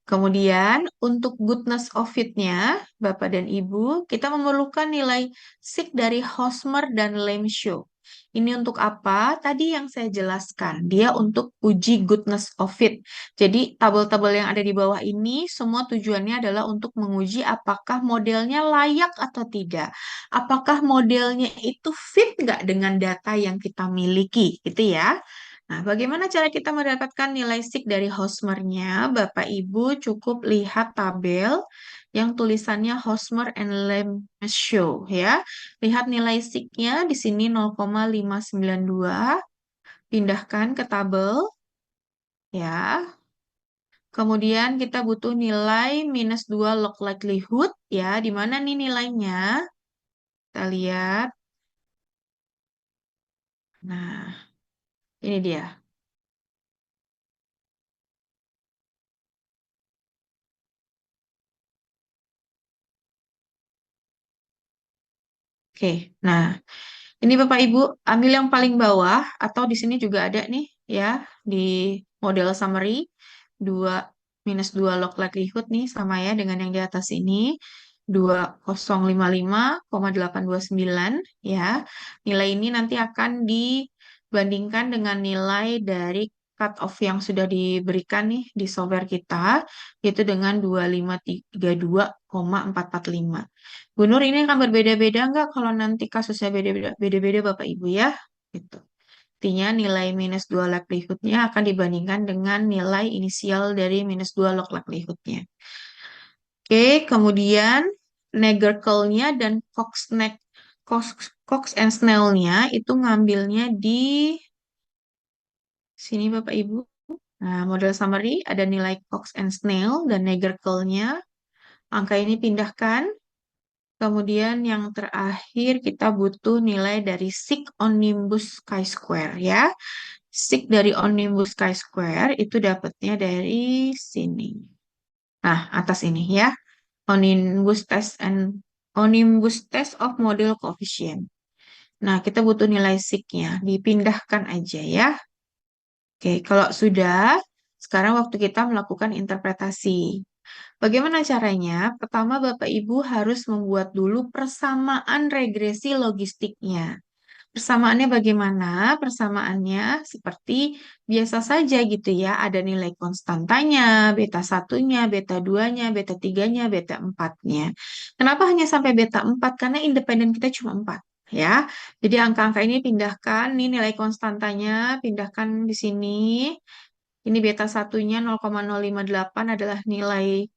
Kemudian untuk goodness of fit-nya, Bapak dan Ibu, kita memerlukan nilai sig dari Hosmer dan Lemshow. Ini untuk apa? Tadi yang saya jelaskan, dia untuk uji goodness of fit. Jadi tabel-tabel yang ada di bawah ini semua tujuannya adalah untuk menguji apakah modelnya layak atau tidak. Apakah modelnya itu fit nggak dengan data yang kita miliki, gitu ya. Nah, bagaimana cara kita mendapatkan nilai sig dari Hosmer-nya? Bapak Ibu cukup lihat tabel yang tulisannya Hosmer and Lemshow ya. Lihat nilai sig-nya di sini 0,592. Pindahkan ke tabel ya. Kemudian kita butuh nilai minus 2 log likelihood ya. Di mana nih nilainya? Kita lihat. Nah, ini dia. Oke, nah ini Bapak Ibu ambil yang paling bawah atau di sini juga ada nih ya di model summary 2 minus 2 log likelihood nih sama ya dengan yang di atas ini 2055,829 ya. Nilai ini nanti akan dibandingkan dengan nilai dari cut off yang sudah diberikan nih di software kita yaitu dengan 2532,445. Bu Nur, ini akan berbeda-beda nggak kalau nanti kasusnya beda-beda Bapak Ibu ya? Gitu. Artinya nilai minus 2 likelihood-nya akan dibandingkan dengan nilai inisial dari minus 2 log likelihood-nya. Oke, kemudian Nagerkel-nya dan Cox and Snell-nya itu ngambilnya di sini Bapak Ibu. Nah, model summary ada nilai Cox and Snell dan Nagerkel-nya. Angka ini pindahkan. Kemudian yang terakhir kita butuh nilai dari sig omnibus chi-square ya. Sig dari omnibus chi-square itu dapatnya dari sini. Nah, atas ini ya. Omnibus test of model coefficient. Nah, kita butuh nilai sig-nya. Dipindahkan aja ya. Oke, kalau sudah, sekarang waktu kita melakukan interpretasi. Bagaimana caranya? Pertama, Bapak Ibu harus membuat dulu persamaan regresi logistiknya. Persamaannya bagaimana? Persamaannya seperti biasa saja gitu ya. Ada nilai konstantanya, beta satunya, beta 2-nya, beta 3-nya, beta 4-nya. Kenapa hanya sampai beta 4? Karena independen kita cuma 4 ya. Jadi angka-angka ini pindahkan, ini nilai konstantanya, pindahkan di sini. Ini beta satunya 0,058 adalah nilai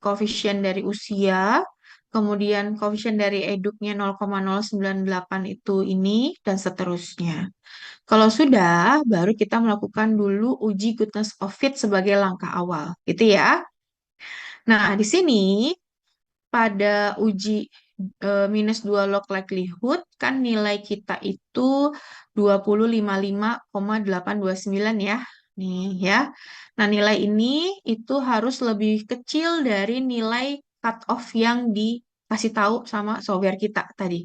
koefisien dari usia, kemudian koefisien dari eduknya 0,098 itu ini, dan seterusnya. Kalau sudah, baru kita melakukan dulu uji goodness of fit sebagai langkah awal, gitu ya. Nah, di sini pada uji minus 2 log likelihood, kan nilai kita itu 2055,829 ya. Nih ya. Nah, nilai ini itu harus lebih kecil dari nilai cut off yang dikasih tahu sama software kita tadi,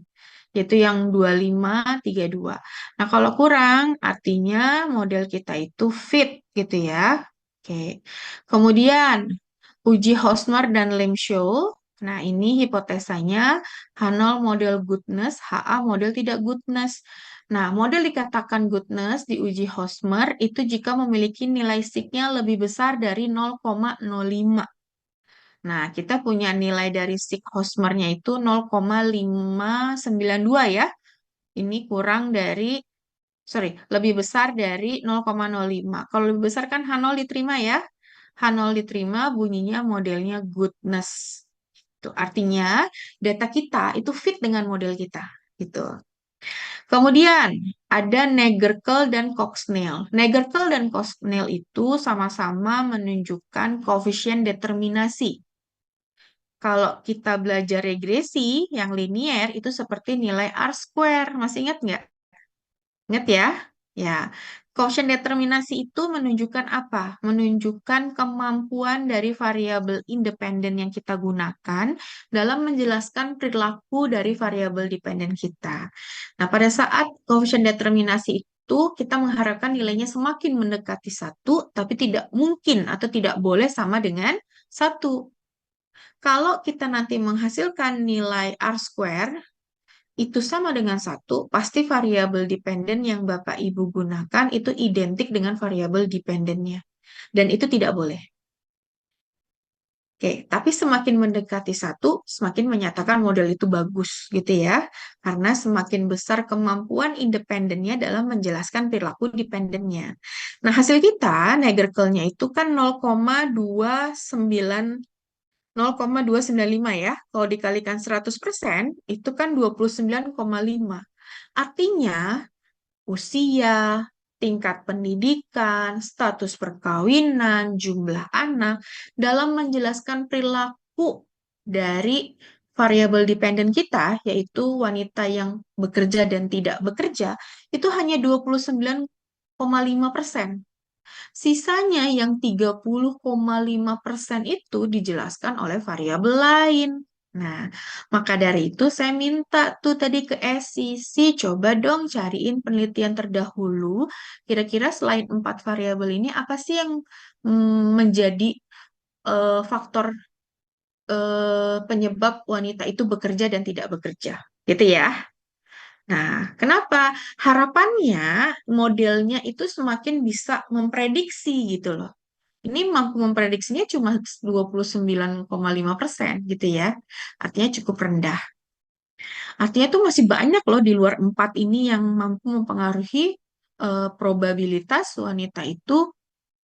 yaitu yang 2532. Nah, kalau kurang, artinya model kita itu fit gitu ya. Oke. Kemudian, uji Hosmer dan Lemshow. Nah, ini hipotesanya H0 model goodness, HA model tidak goodness. Nah, model dikatakan goodness di uji Hosmer itu jika memiliki nilai sig-nya lebih besar dari 0,05. Nah, kita punya nilai dari sig Hosmer-nya itu 0,592 ya. Ini kurang dari, lebih besar dari 0,05. Kalau lebih besar kan H0 diterima ya. H0 diterima bunyinya modelnya goodness. Itu artinya data kita itu fit dengan model kita. Gitu. Kemudian ada Nagerkel dan Cox-Snell. Nagerkel dan Cox-Snell itu sama-sama menunjukkan koefisien determinasi. Kalau kita belajar regresi yang linier itu seperti nilai R-square. Masih ingat nggak? Ingat ya? Ya. Koefisien determinasi itu menunjukkan apa? Menunjukkan kemampuan dari variabel independen yang kita gunakan dalam menjelaskan perilaku dari variabel dependen kita. Nah, pada saat koefisien determinasi itu, kita mengharapkan nilainya semakin mendekati 1, tapi tidak mungkin atau tidak boleh sama dengan 1. Kalau kita nanti menghasilkan nilai R-square, itu sama dengan 1, pasti variabel dependen yang Bapak Ibu gunakan itu identik dengan variabel dependennya. Dan itu tidak boleh. Oke, tapi semakin mendekati 1, semakin menyatakan model itu bagus gitu ya. Karena semakin besar kemampuan independennya dalam menjelaskan perilaku dependennya. Nah, hasil kita, Nagerkel-nya itu kan 0,295 ya. Kalau dikalikan 100%, itu kan 29,5. Artinya, usia, tingkat pendidikan, status perkawinan, jumlah anak, dalam menjelaskan perilaku dari variabel dependen kita, yaitu wanita yang bekerja dan tidak bekerja, itu hanya 29,5%. Sisanya yang 30,5% itu dijelaskan oleh variabel lain. Nah, maka dari itu saya minta tuh tadi ke SCC, coba dong cariin penelitian terdahulu, kira-kira selain 4 variabel ini, apa sih yang menjadi faktor penyebab wanita itu bekerja dan tidak bekerja. Gitu ya. Nah, kenapa? Harapannya modelnya itu semakin bisa memprediksi gitu loh. Ini mampu memprediksinya cuma 29,5% gitu ya. Artinya cukup rendah. Artinya tuh masih banyak loh di luar 4 ini yang mampu mempengaruhi probabilitas wanita itu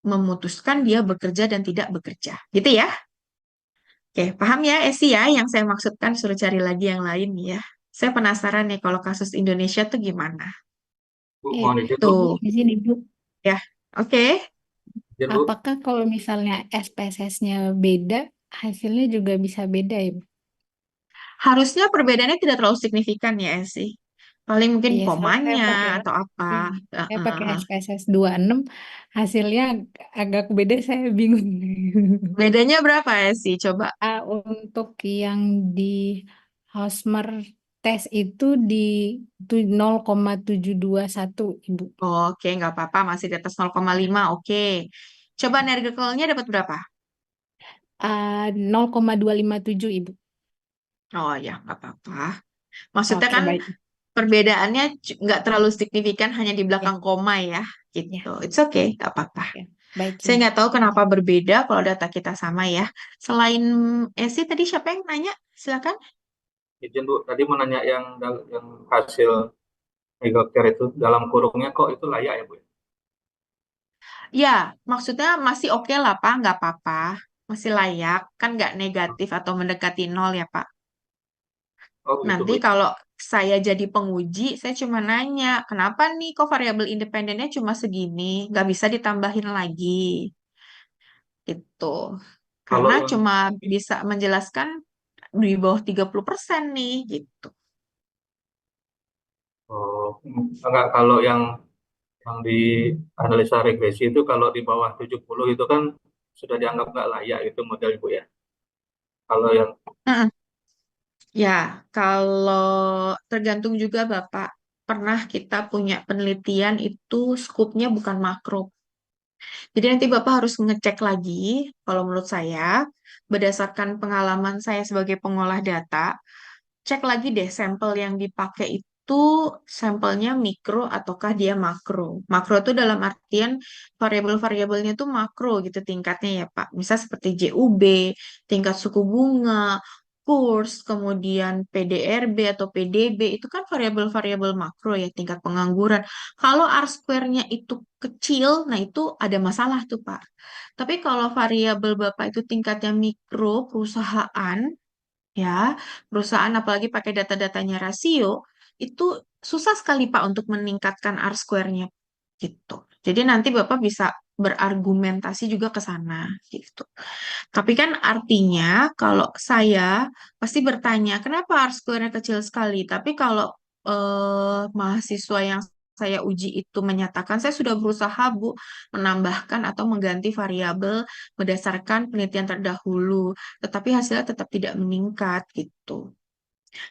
memutuskan dia bekerja dan tidak bekerja. Gitu ya. Oke, paham ya Esi ya yang saya maksudkan, suruh cari lagi yang lain ya. Saya penasaran nih kalau kasus Indonesia tuh gimana. Bu, mohon izin, Bu. Tuh, Di sini, Bu. ya. Oke. Izin Bu, Apakah kalau misalnya SPSS-nya beda, hasilnya juga bisa beda ya, Bu? Harusnya perbedaannya tidak terlalu signifikan ya sih. Paling mungkin Iya, soalnya komanya atau apa. iya, saya pakai Heeh. SPSS 26, hasilnya agak beda, saya bingung. Bedanya berapa ya sih? Coba. Untuk yang di Hosmer tes itu di 0,721, Ibu. Oke, nggak apa-apa. Masih di atas 0,5. Oke. Coba Nergacalnya dapat berapa? 0,257, Ibu. Oh ya, nggak apa-apa. Maksudnya Oke, kan baik. perbedaannya nggak terlalu signifikan, hanya di Ya, belakang koma ya. ya. Gitu. It's okay, nggak apa-apa. Oke, baik, Saya Ibu. nggak tahu kenapa berbeda kalau data kita sama ya. Selain Esi, tadi siapa yang nanya? Silakan. izin Bu. Tadi mau nanya yang hasil Megacare itu dalam kurungnya kok itu layak ya Bu? Ya, maksudnya masih oke lah, Pak. Nggak apa-apa. Masih layak. Kan nggak negatif atau mendekati nol ya, Pak. Oh begitu Nanti Bu. kalau saya jadi penguji, saya cuma nanya, kenapa nih kok variabel independennya cuma segini? Nggak bisa ditambahin lagi. Gitu. Kalau Karena yang cuma bisa menjelaskan di bawah 30% nih, gitu. oh, enggak, kalau yang di analisa regresi itu kalau di bawah 70 itu kan sudah dianggap nggak layak itu model Bu ya. Kalau yang Mm-mm. Ya, kalau tergantung juga Bapak. Pernah kita punya penelitian itu skupnya bukan makro. Jadi nanti Bapak harus ngecek lagi, kalau menurut saya, berdasarkan pengalaman saya sebagai pengolah data, cek lagi deh sampel yang dipakai itu sampelnya mikro ataukah dia makro. Makro itu dalam artian variabel-variabelnya itu makro gitu tingkatnya ya Pak. Misal seperti JUB, tingkat suku bunga, kurs, kemudian PDRB atau PDB, itu kan variabel-variabel makro ya, tingkat pengangguran. Kalau R-square-nya itu kecil, nah itu ada masalah tuh Pak. Tapi kalau variabel Bapak itu tingkatnya mikro, perusahaan, ya, perusahaan apalagi pakai data-datanya rasio, itu susah sekali Pak untuk meningkatkan R-square-nya gitu. Jadi nanti Bapak bisa berargumentasi juga ke sana gitu. Tapi kan artinya kalau saya pasti bertanya, kenapa R-square-nya kecil sekali? Tapi kalau mahasiswa yang saya uji itu menyatakan saya sudah berusaha Bu menambahkan atau mengganti variabel berdasarkan penelitian terdahulu, tetapi hasilnya tetap tidak meningkat gitu.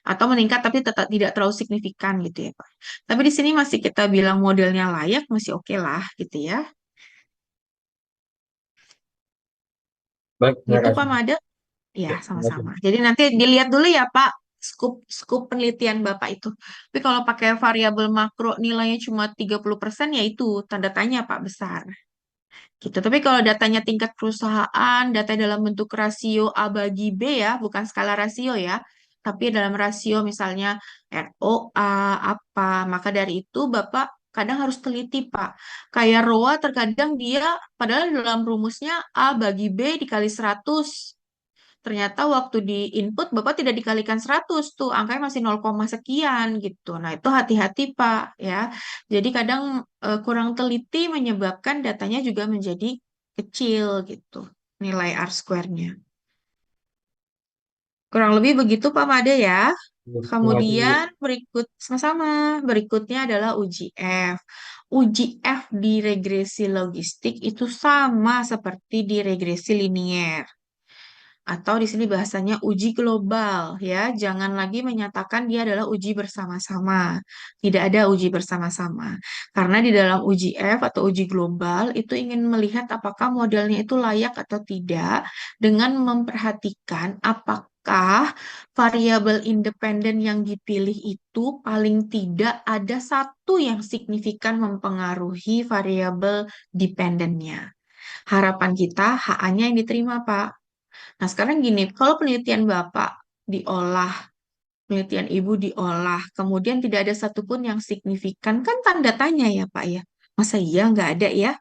Atau meningkat tapi tetap tidak terlalu signifikan gitu ya Pak. Tapi di sini masih kita bilang modelnya layak, masih oke lah gitu ya. baik, terima Gitu kasih. Pak Made. Ya, Ya, terima kasih. sama-sama. Jadi nanti dilihat dulu ya Pak, skup penelitian Bapak itu. Tapi kalau pakai variabel makro nilainya cuma 30%, ya itu tanda tanya Pak besar. Gitu. Tapi kalau datanya tingkat perusahaan, data dalam bentuk rasio A bagi B ya, bukan skala rasio ya, tapi dalam rasio misalnya ROA apa, maka dari itu Bapak kadang harus teliti Pak. Kayak ROA terkadang dia padahal dalam rumusnya A bagi B dikali 100. Ternyata waktu di input Bapak tidak dikalikan 100 tuh, angkanya masih 0, sekian gitu. Nah, itu hati-hati Pak ya. Jadi kadang kurang teliti menyebabkan datanya juga menjadi kecil gitu, nilai R-square-nya. Kurang lebih begitu Pak Made ya. Terima kasih Bu. Kemudian sama-sama, berikutnya adalah uji F. Uji F di regresi logistik itu sama seperti di regresi linier. Atau di sini bahasanya uji global ya. Jangan lagi menyatakan dia adalah uji bersama-sama. Tidak ada uji bersama-sama. Karena di dalam uji F atau uji global itu ingin melihat apakah modelnya itu layak atau tidak dengan memperhatikan apakah variabel independen yang dipilih itu paling tidak ada satu yang signifikan mempengaruhi variabel dependennya. Harapan kita HA-nya yang diterima, Pak. Nah, sekarang gini, kalau penelitian Bapak diolah, penelitian Ibu diolah, kemudian tidak ada satupun yang signifikan, kan tanda tanya ya, Pak ya. Masa iya nggak ada ya?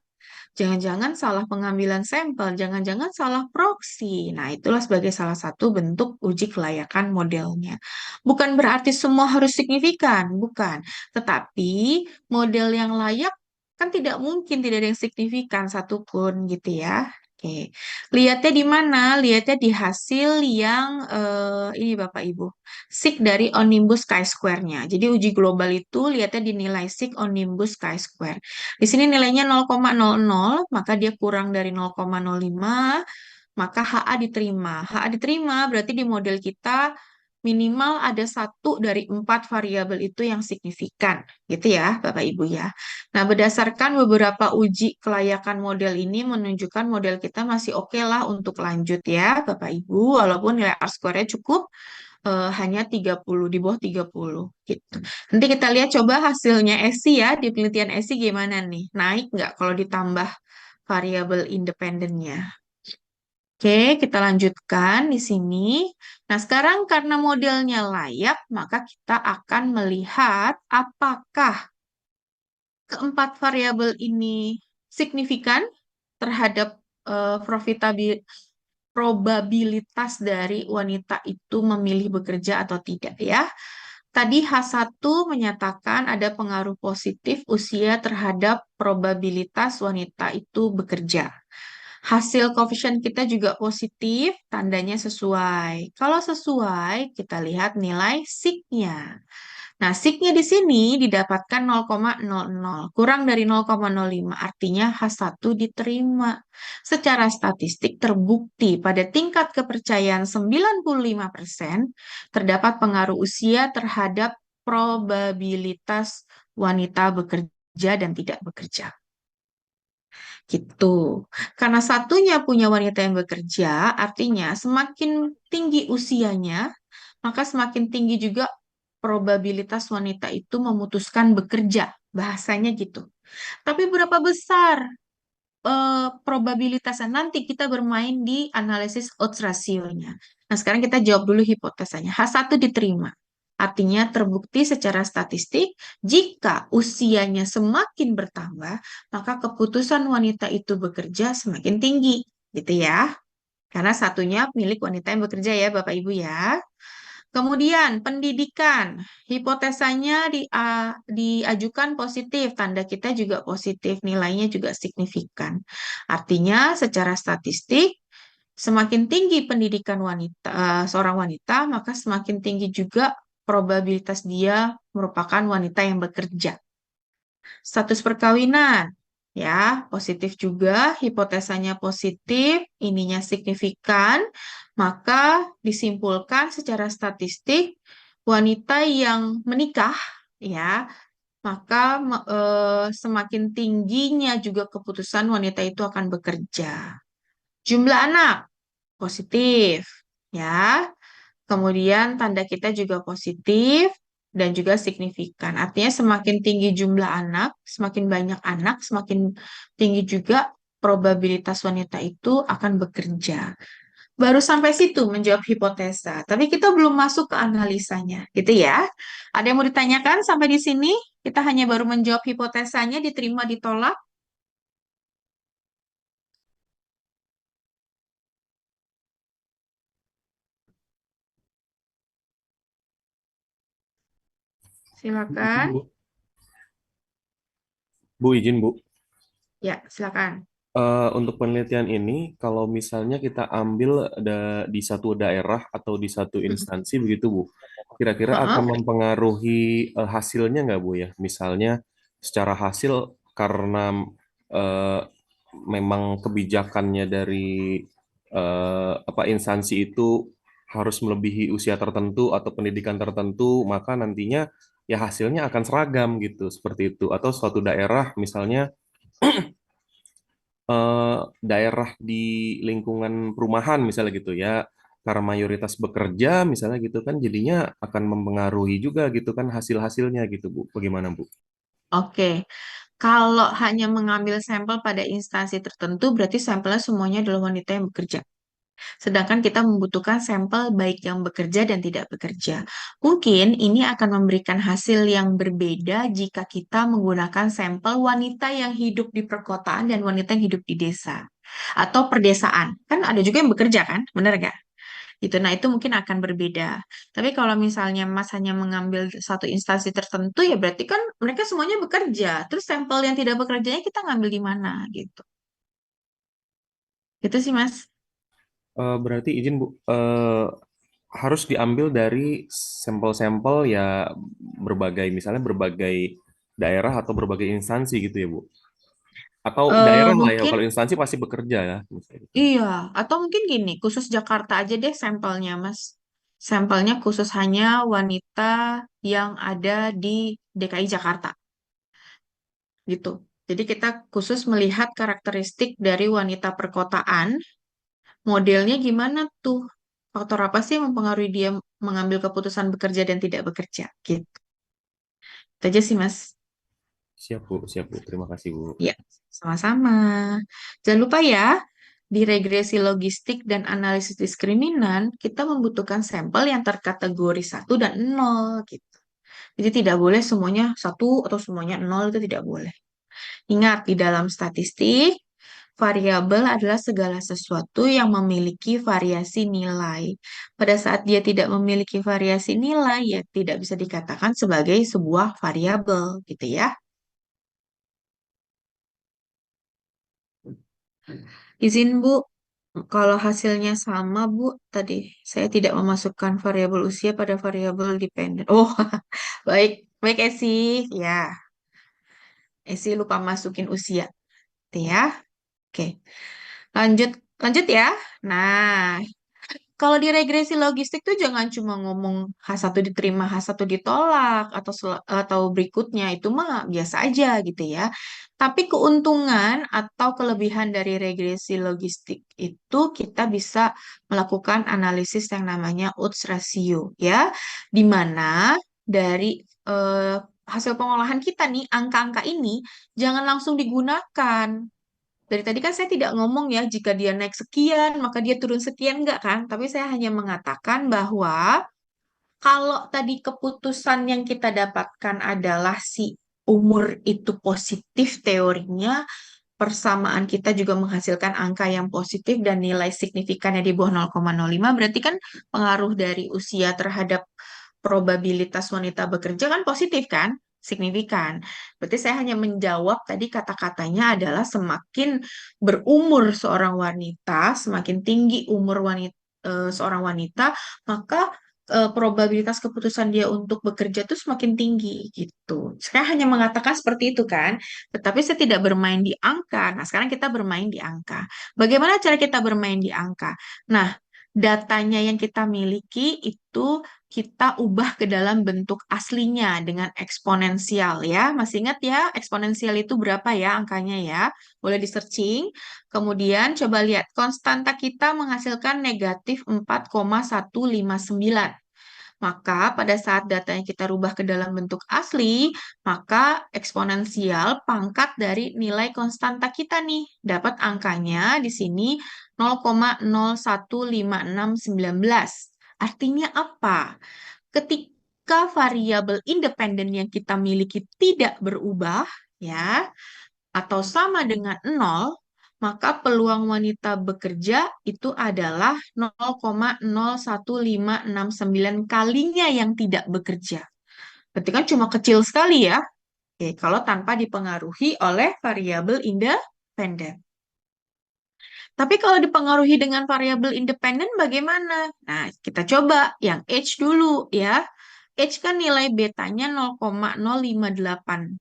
Jangan-jangan salah pengambilan sampel, jangan-jangan salah proksi. Nah, itulah sebagai salah satu bentuk uji kelayakan modelnya. Bukan berarti semua harus signifikan, bukan. Tetapi model yang layak Kan tidak mungkin tidak ada yang signifikan satupun gitu ya. Oke, lihatnya di mana? Lihatnya di hasil yang ini Bapak Ibu, sig dari Onimbus chi-square-nya. Jadi uji global itu lihatnya di nilai sig Onimbus chi-square. Di sini nilainya 0,00, maka dia kurang dari 0,05, maka HA diterima. HA diterima berarti di model kita minimal ada satu dari 4 variabel itu yang signifikan, gitu ya, Bapak Ibu ya. Nah, berdasarkan beberapa uji kelayakan model ini menunjukkan model kita masih oke lah untuk lanjut ya, Bapak Ibu, walaupun nilai R-square-nya cukup hanya 30, di bawah 30 gitu. Nanti kita lihat coba hasilnya ESI ya, di penelitian ESI gimana nih? Naik nggak kalau ditambah variabel independennya? Oke, kita lanjutkan di sini. Nah, sekarang karena modelnya layak, maka kita akan melihat apakah keempat variabel ini signifikan terhadap probabilitas dari wanita itu memilih bekerja atau tidak ya. Tadi H1 menyatakan ada pengaruh positif usia terhadap probabilitas wanita itu bekerja. Hasil koefisien kita juga positif, tandanya sesuai. Kalau sesuai, kita lihat nilai sig-nya. Nah, sig-nya di sini didapatkan 0,00, kurang dari 0,05, artinya H1 diterima. Secara statistik terbukti pada tingkat kepercayaan 95% terdapat pengaruh usia terhadap probabilitas wanita bekerja dan tidak bekerja. Gitu. Karena satunya punya wanita yang bekerja, artinya semakin tinggi usianya, maka semakin tinggi juga probabilitas wanita itu memutuskan bekerja. Bahasanya gitu. Tapi berapa besar probabilitasnya? Nanti kita bermain di analisis odds ratio-nya. Nah, sekarang kita jawab dulu hipotesanya. H1 diterima. Artinya terbukti secara statistik, jika usianya semakin bertambah, maka keputusan wanita itu bekerja semakin tinggi, gitu ya. Karena satunya milik wanita yang bekerja ya, Bapak Ibu ya. Kemudian pendidikan, hipotesanya diajukan positif, tanda kita juga positif, nilainya juga signifikan. Artinya secara statistik, semakin tinggi pendidikan wanita, seorang wanita, maka semakin tinggi juga probabilitas dia merupakan wanita yang bekerja. Status perkawinan, ya, positif juga, hipotesanya positif, ininya signifikan, maka disimpulkan secara statistik wanita yang menikah, ya, maka semakin tingginya juga keputusan wanita itu akan bekerja. Jumlah anak positif, ya. Kemudian tanda kita juga positif dan juga signifikan. Artinya semakin tinggi jumlah anak, semakin banyak anak, semakin tinggi juga probabilitas wanita itu akan bekerja. Baru sampai situ menjawab hipotesa, tapi kita belum masuk ke analisanya, gitu ya. Ada yang mau ditanyakan sampai di sini? Kita hanya baru menjawab hipotesanya, diterima, ditolak. Silakan. Bu. Bu, izin Bu. Ya, silakan. Untuk penelitian ini, kalau misalnya kita ambil di satu daerah atau di satu instansi begitu Bu, kira-kira akan mempengaruhi hasilnya nggak Bu ya? Misalnya secara hasil karena eh, memang kebijakannya dari instansi itu harus melebihi usia tertentu atau pendidikan tertentu, maka nantinya ya hasilnya akan seragam gitu, seperti itu. Atau suatu daerah misalnya daerah di lingkungan perumahan misalnya gitu ya, karena mayoritas bekerja misalnya gitu kan, jadinya akan mempengaruhi juga gitu kan hasil-hasilnya gitu Bu. Bagaimana Bu? Oke, kalau hanya mengambil sampel pada instansi tertentu, berarti sampelnya semuanya adalah wanita yang bekerja. Sedangkan kita membutuhkan sampel baik yang bekerja dan tidak bekerja. Mungkin ini akan memberikan hasil yang berbeda jika kita menggunakan sampel wanita yang hidup di perkotaan dan wanita yang hidup di desa. Atau perdesaan. Kan ada juga yang bekerja kan? Benar nggak? gitu. Nah, itu mungkin akan berbeda. Tapi kalau misalnya Mas hanya mengambil satu instansi tertentu, ya berarti kan mereka semuanya bekerja. Terus sampel yang tidak bekerjanya kita ngambil di mana gitu. Gitu sih, Mas. Berarti izin Bu, harus diambil dari sampel-sampel ya berbagai, misalnya berbagai daerah atau berbagai instansi gitu ya Bu? Atau daerah lah ya, Mungkin kalau instansi pasti bekerja ya. Misalnya gitu. iya, atau mungkin gini, khusus Jakarta aja deh sampelnya, Mas. Sampelnya khusus hanya wanita yang ada di DKI Jakarta, gitu. Jadi kita khusus melihat karakteristik dari wanita perkotaan, modelnya gimana tuh? Faktor apa sih yang mempengaruhi dia mengambil keputusan bekerja dan tidak bekerja, gitu. Itu aja sih, Mas. Siap Bu, siap Bu. Terima kasih Bu. Ya, sama-sama. Jangan lupa ya, di regresi logistik dan analisis diskriminan, kita membutuhkan sampel yang terkategori 1 dan 0 gitu. Jadi tidak boleh semuanya 1 atau semuanya 0, itu tidak boleh. Ingat, di dalam statistik, variabel adalah segala sesuatu yang memiliki variasi nilai. Pada saat dia tidak memiliki variasi nilai, ya tidak bisa dikatakan sebagai sebuah variabel, gitu ya. Izin Bu, kalau hasilnya sama Bu, tadi saya tidak memasukkan variabel usia pada variabel dependen. Oh, baik, baik Esi. Ya, Esi lupa masukin usia. Gitu ya. Oke, lanjut, lanjut ya. Nah, kalau di regresi logistik tuh jangan cuma ngomong H1 diterima, H1 ditolak, atau berikutnya. Itu mah biasa aja gitu ya. Tapi keuntungan atau kelebihan dari regresi logistik itu kita bisa melakukan analisis yang namanya odds ratio ya. Di mana dari hasil pengolahan kita nih, angka-angka ini jangan langsung digunakan. Dari tadi kan saya tidak ngomong ya, jika dia naik sekian, maka dia turun sekian, enggak kan? Tapi saya hanya mengatakan bahwa kalau tadi keputusan yang kita dapatkan adalah si umur itu positif teorinya, persamaan kita juga menghasilkan angka yang positif dan nilai signifikannya di bawah 0,05, berarti kan pengaruh dari usia terhadap probabilitas wanita bekerja kan positif kan? Signifikan. Berarti saya hanya menjawab tadi kata-katanya adalah semakin berumur seorang wanita, semakin tinggi umur seorang wanita, maka probabilitas keputusan dia untuk bekerja itu semakin tinggi gitu. Saya hanya mengatakan seperti itu kan, tetapi saya tidak bermain di angka. Nah, sekarang kita bermain di angka. Bagaimana cara kita bermain di angka? Nah, datanya yang kita miliki itu kita ubah ke dalam bentuk aslinya dengan eksponensial ya. Masih ingat ya, eksponensial itu berapa ya angkanya ya? Boleh di-searching. Kemudian coba lihat, konstanta kita menghasilkan negatif 4,159. Maka pada saat datanya kita rubah ke dalam bentuk asli, maka eksponensial pangkat dari nilai konstanta kita nih. Dapat angkanya di sini 0,015619. Artinya apa? Ketika variabel independen yang kita miliki tidak berubah, ya, atau sama dengan 0, maka peluang wanita bekerja itu adalah 0,01569 kalinya yang tidak bekerja. Berarti kan cuma kecil sekali ya. Oke, kalau tanpa dipengaruhi oleh variabel independen. Tapi kalau dipengaruhi dengan variabel independen bagaimana? Nah, kita coba yang H dulu ya. H kan nilai betanya 0,058.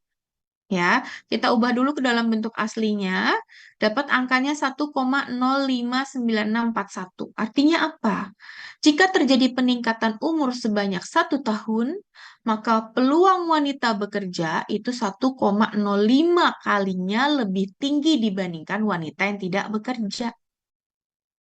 Ya, kita ubah dulu ke dalam bentuk aslinya, dapat angkanya 1,059641. Artinya apa? Jika terjadi peningkatan umur sebanyak 1 tahun, maka peluang wanita bekerja itu 1,05 kalinya lebih tinggi dibandingkan wanita yang tidak bekerja.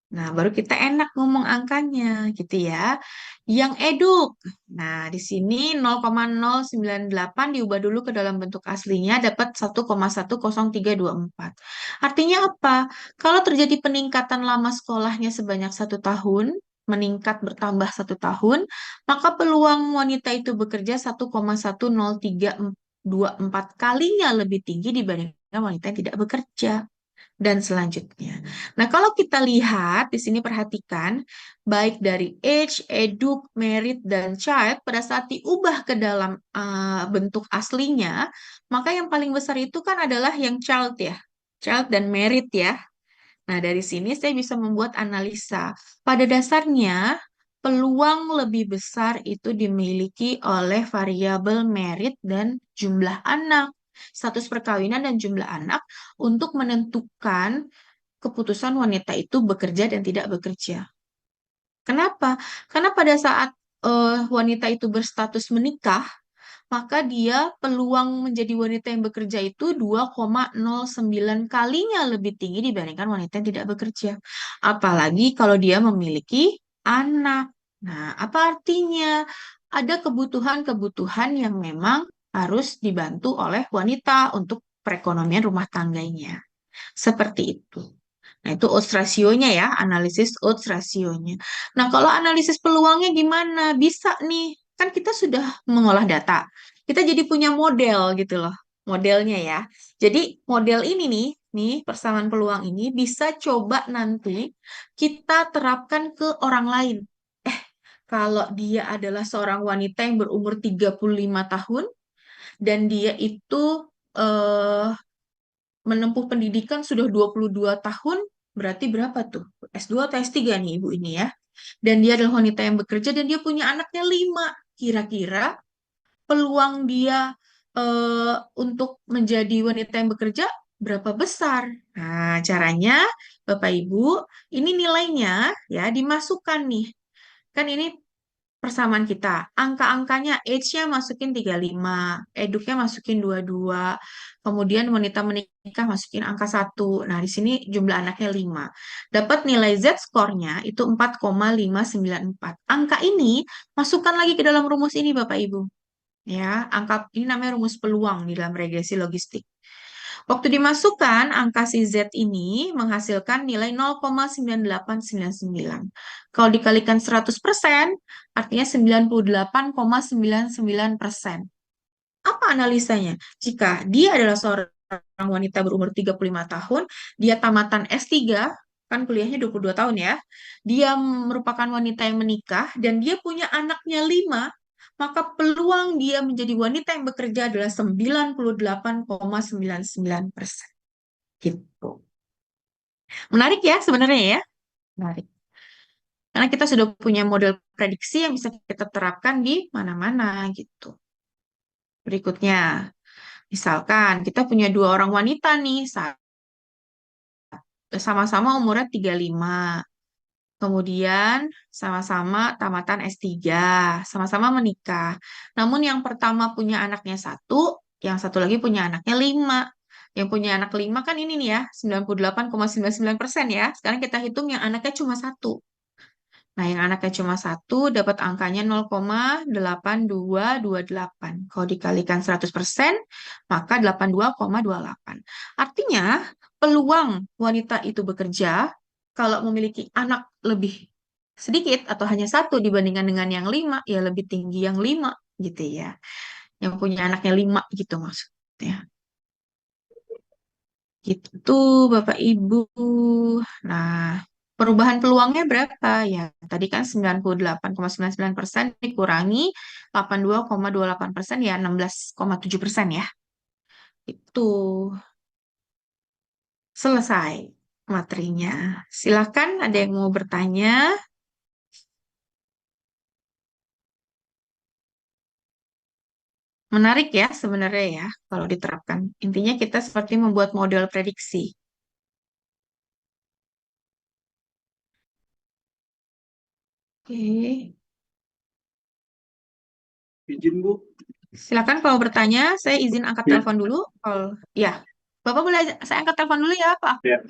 Nah, baru kita enak ngomong angkanya gitu ya. Yang eduk. Nah, di sini 0,098 diubah dulu ke dalam bentuk aslinya dapat 1,10324. Artinya apa? Kalau terjadi peningkatan lama sekolahnya sebanyak 1 tahun, meningkat bertambah 1 tahun, maka peluang wanita itu bekerja 1,10324 kalinya lebih tinggi dibandingkan wanita yang tidak bekerja. dan selanjutnya. Nah, kalau kita lihat di sini perhatikan baik dari age, eduk, merit dan child pada saat diubah ke dalam bentuk aslinya, maka yang paling besar itu kan adalah yang child ya. Child dan merit ya. Nah, dari sini saya bisa membuat analisa. Pada dasarnya, peluang lebih besar itu dimiliki oleh variabel merit dan jumlah anak, status perkawinan dan jumlah anak untuk menentukan keputusan wanita itu bekerja dan tidak bekerja. Kenapa? Karena pada saat wanita itu berstatus menikah, maka dia peluang menjadi wanita yang bekerja itu 2,09 kalinya lebih tinggi dibandingkan wanita yang tidak bekerja. Apalagi kalau dia memiliki anak. Nah, apa artinya? Ada kebutuhan-kebutuhan yang memang harus dibantu oleh wanita untuk perekonomian rumah tangganya. Seperti itu. Nah, itu odds rasionya ya, analisis odds rasionya. Nah, kalau analisis peluangnya gimana? Bisa nih, kan kita sudah mengolah data. Kita jadi punya model gitu loh, modelnya ya. Jadi model ini nih persamaan peluang ini bisa coba nanti kita terapkan ke orang lain. Eh, kalau dia adalah seorang wanita yang berumur 35 tahun dan dia itu eh, menempuh pendidikan sudah 22 tahun, berarti berapa tuh? S2 atau S3 nih ibu ini ya. Dan dia adalah wanita yang bekerja dan dia punya anaknya 5. Kira-kira peluang dia untuk menjadi wanita yang bekerja berapa besar? Nah, caranya Bapak Ibu, ini nilainya ya dimasukkan nih. Kan ini persamaan kita. Angka-angkanya, age-nya masukin 35, eduknya masukin 22, kemudian wanita menikah masukin angka 1. Nah, di sini jumlah anaknya 5. Dapat nilai Z-score-nya itu 4,594. Angka ini masukkan lagi ke dalam rumus ini Bapak Ibu. Ya, angka ini namanya rumus peluang di dalam regresi logistik. Waktu dimasukkan, angka si Z ini menghasilkan nilai 0,9899. Kalau dikalikan 100%, artinya 98,99%. Apa analisanya? Jika dia adalah seorang wanita berumur 35 tahun, dia tamatan S3, kan kuliahnya 22 tahun ya, dia merupakan wanita yang menikah, dan dia punya anaknya 5, maka peluang dia menjadi wanita yang bekerja adalah 98,99%. Gitu. Menarik ya sebenarnya ya? Menarik. Karena kita sudah punya model prediksi yang bisa kita terapkan di mana-mana gitu. Berikutnya, misalkan kita punya 2 orang wanita nih, sama-sama umurnya 35. Kemudian sama-sama tamatan S3, sama-sama menikah. Namun yang pertama punya anaknya 1, yang satu lagi punya anaknya 5. Yang punya anak 5 kan ini nih ya, 98,99% ya. Sekarang kita hitung yang anaknya cuma 1. Nah, yang anaknya cuma 1 dapat angkanya 0,8228. Kalau dikalikan 100%, maka 82,28. Artinya, peluang wanita itu bekerja kalau memiliki anak lebih sedikit atau hanya 1 dibandingkan dengan yang 5, ya lebih tinggi yang 5 gitu ya. Yang punya anaknya 5 gitu maksudnya. Gitu, Bapak Ibu. Nah, perubahan peluangnya berapa? Ya, tadi kan 98,99% dikurangi 82,28%, ya 16,7% ya. Itu selesai materinya. Silakan ada yang mau bertanya. Menarik ya sebenarnya ya kalau diterapkan. Intinya kita seperti membuat model prediksi. Oke. Izin Bu. Silakan kalau bertanya, saya izin angkat Ya. telepon dulu. Kalau ya, Bapak boleh saya angkat telepon dulu ya, Pak? Ya.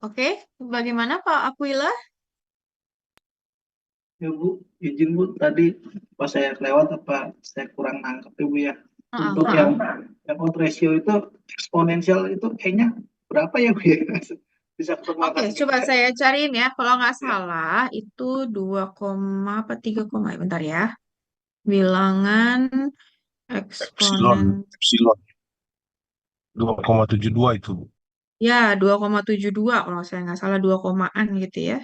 Oke, bagaimana Pak Aquila? Ya Bu, izin Bu, tadi pas saya lewat apa saya kurang nangkep ya Bu ya. Heeh, Untuk heeh. yang out ratio itu eksponensial itu kayaknya berapa ya Bu ya? Bisa ketemu Oke, angka coba segitiga. saya cariin ya. Kalau nggak Ya. salah, itu 2, apa 3, bentar ya. Bilangan Epsilon, eksponen. epsilon 2,72 itu. Ya, 2,72 kalau saya nggak salah 2 komaan gitu ya.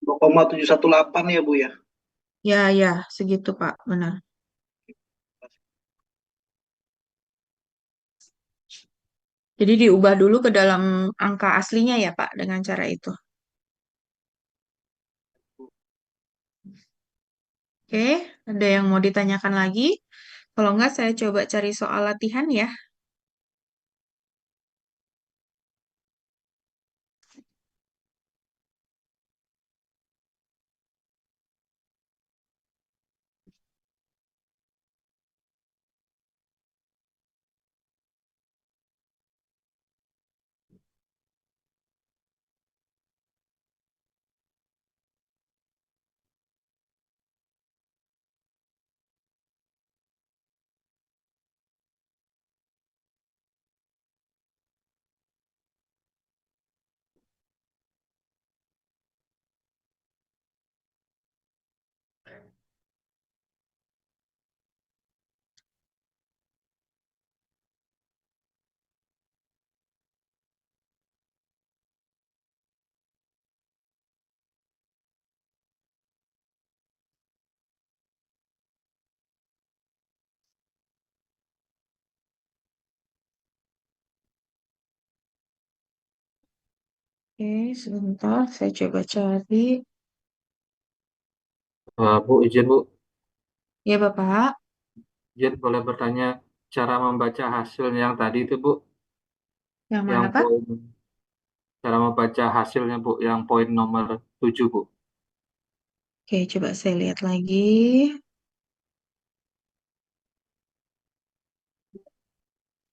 Bu. 2,718 ya Bu ya. Ya, ya, segitu Pak, benar. Jadi diubah dulu ke dalam angka aslinya ya Pak, dengan cara itu. Oke, ada yang mau ditanyakan lagi? Kalau nggak, saya coba cari soal latihan ya. Oke, sebentar, saya coba cari. Bu, izin Bu, Ya Bapak, izin boleh bertanya cara membaca hasil yang tadi itu Bu, yang yang mana Pak? poin, cara membaca hasilnya Bu, yang poin nomor 7 Bu. Oke, coba saya lihat lagi.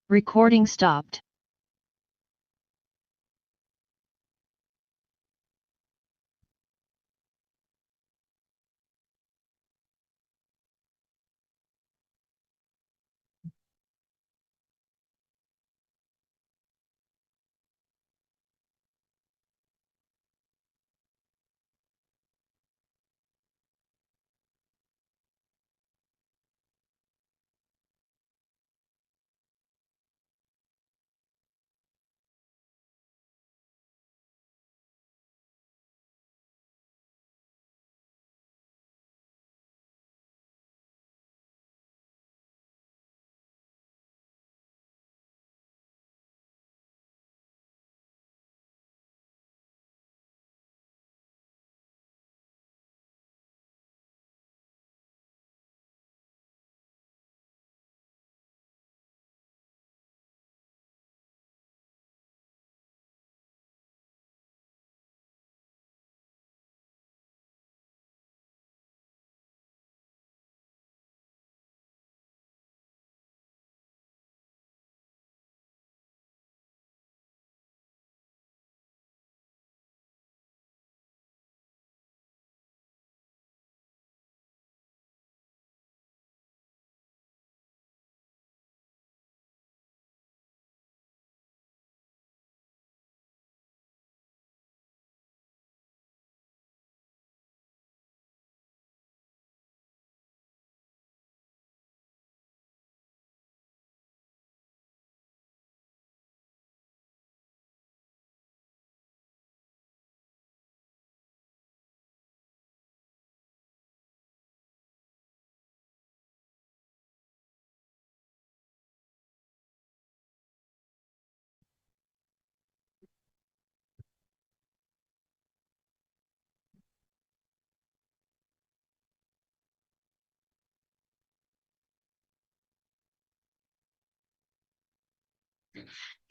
Recording stopped.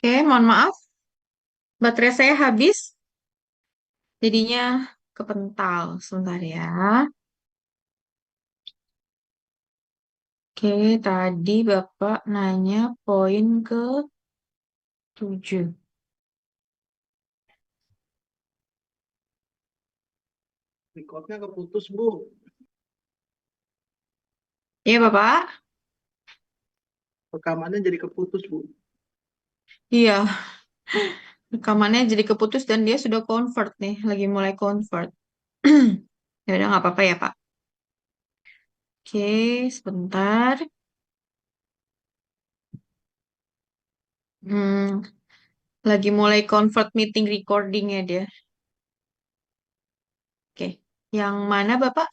Oke, mohon maaf, baterai saya habis. Jadinya kepental. Sebentar ya. Oke, tadi Bapak nanya poin ke-7. Recordnya keputus, Bu. Iya, Bapak? Rekamannya jadi keputus, Bu. Iya, rekamannya jadi keputus dan dia sudah convert nih, lagi mulai convert. Ya udah nggak apa-apa ya, Pak. Oke, sebentar. Hmm, lagi mulai convert meeting recording ya dia. Oke, yang mana Bapak?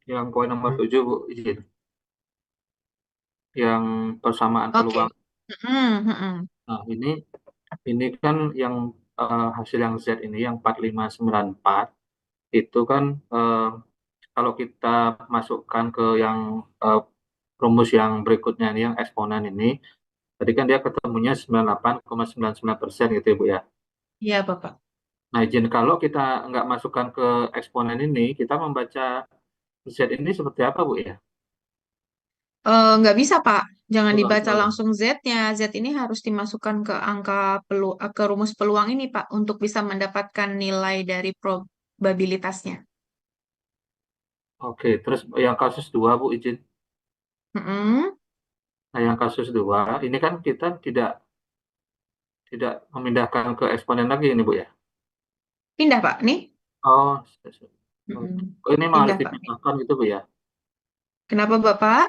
Yang poin nomor 7, Bu, izin. Yang persamaan Oke. peluang. Hmm. Nah, ini kan yang hasil yang Z ini yang 4594 itu kan kalau kita masukkan ke yang rumus yang berikutnya ini yang eksponen ini, tadi kan dia ketemunya 98,99% gitu ya Bu ya. Iya, Bapak. Nah, izin kalau kita nggak masukkan ke eksponen ini, kita membaca Z ini seperti apa Bu ya? Nggak bisa, Pak. Jangan Oh, nggak bisa dibaca ya? langsung Z-nya. Z ini harus dimasukkan ke ke rumus peluang ini, Pak, untuk bisa mendapatkan nilai dari probabilitasnya. Oke, terus yang kasus 2 Bu izin. Mm-mm. Nah, yang kasus 2 ini kan kita tidak tidak memindahkan ke eksponen lagi ini Bu ya. Pindah, Pak. Nih. Oh, Mm-mm. oh, ini memang harus Pindah, Pak. dipindahkan gitu Bu ya. Kenapa, Bapak?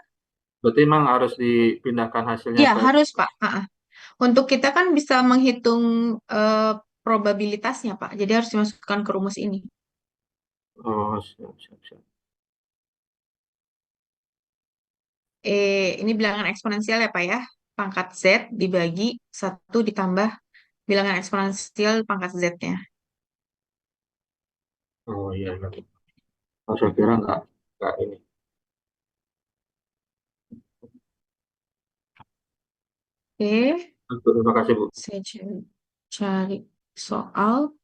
Berarti memang harus dipindahkan hasilnya Ya, ke. harus, Pak. Untuk kita kan bisa menghitung eh, probabilitasnya, Pak. Jadi harus dimasukkan ke rumus ini. Oh, siap, siap, siap. Ini bilangan eksponensial ya, Pak ya. Pangkat Z dibagi 1 ditambah bilangan eksponensial pangkat Z-nya. Oh iya, iya. Oh, saya kira nggak ini. Oke, Terima kasih Bu. saya cari soal.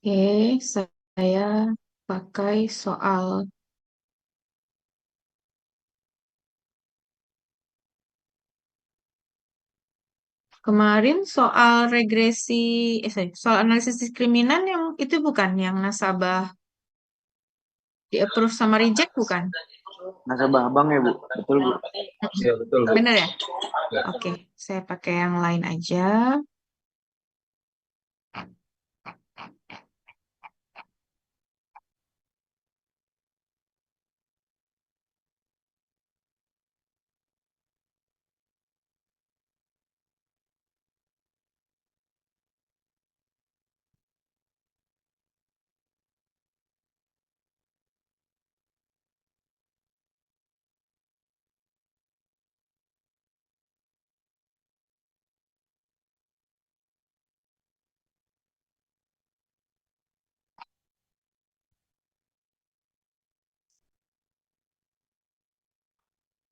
Oke, saya pakai soal. Kemarin soal regresi, soal analisis diskriminan yang itu bukan yang nasabah di approve sama reject bukan? Nasabah abang ya, Bu? Betul, Bu? Iya betul Bu. Bener ya? Ya. Oke, saya pakai yang lain aja.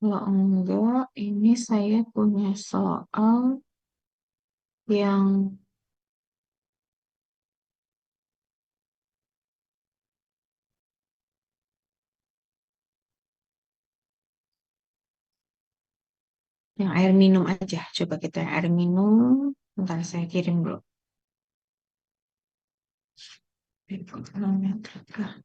Kalau enggak, ini saya punya soal yang air minum aja. Coba kita yang air minum. Bentar saya kirim dulu. Kronometrika.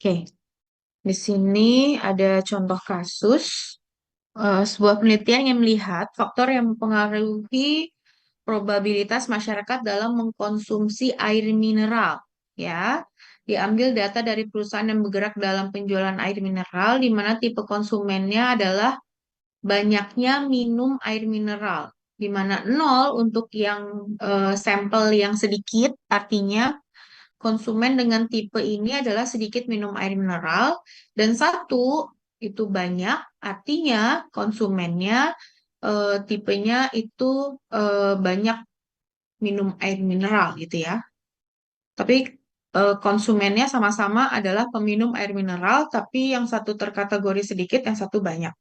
Oke, di sini ada contoh kasus sebuah penelitian yang melihat faktor yang mempengaruhi probabilitas masyarakat dalam mengkonsumsi air mineral. Ya, diambil data dari perusahaan yang bergerak dalam penjualan air mineral, di mana tipe konsumennya adalah banyaknya minum air mineral. Di mana 0 untuk yang sampel yang sedikit, artinya konsumen dengan tipe ini adalah sedikit minum air mineral, dan 1 itu banyak, artinya konsumennya tipenya itu banyak minum air mineral gitu ya. Tapi konsumennya sama-sama adalah peminum air mineral, tapi yang satu terkategori sedikit, yang satu banyak.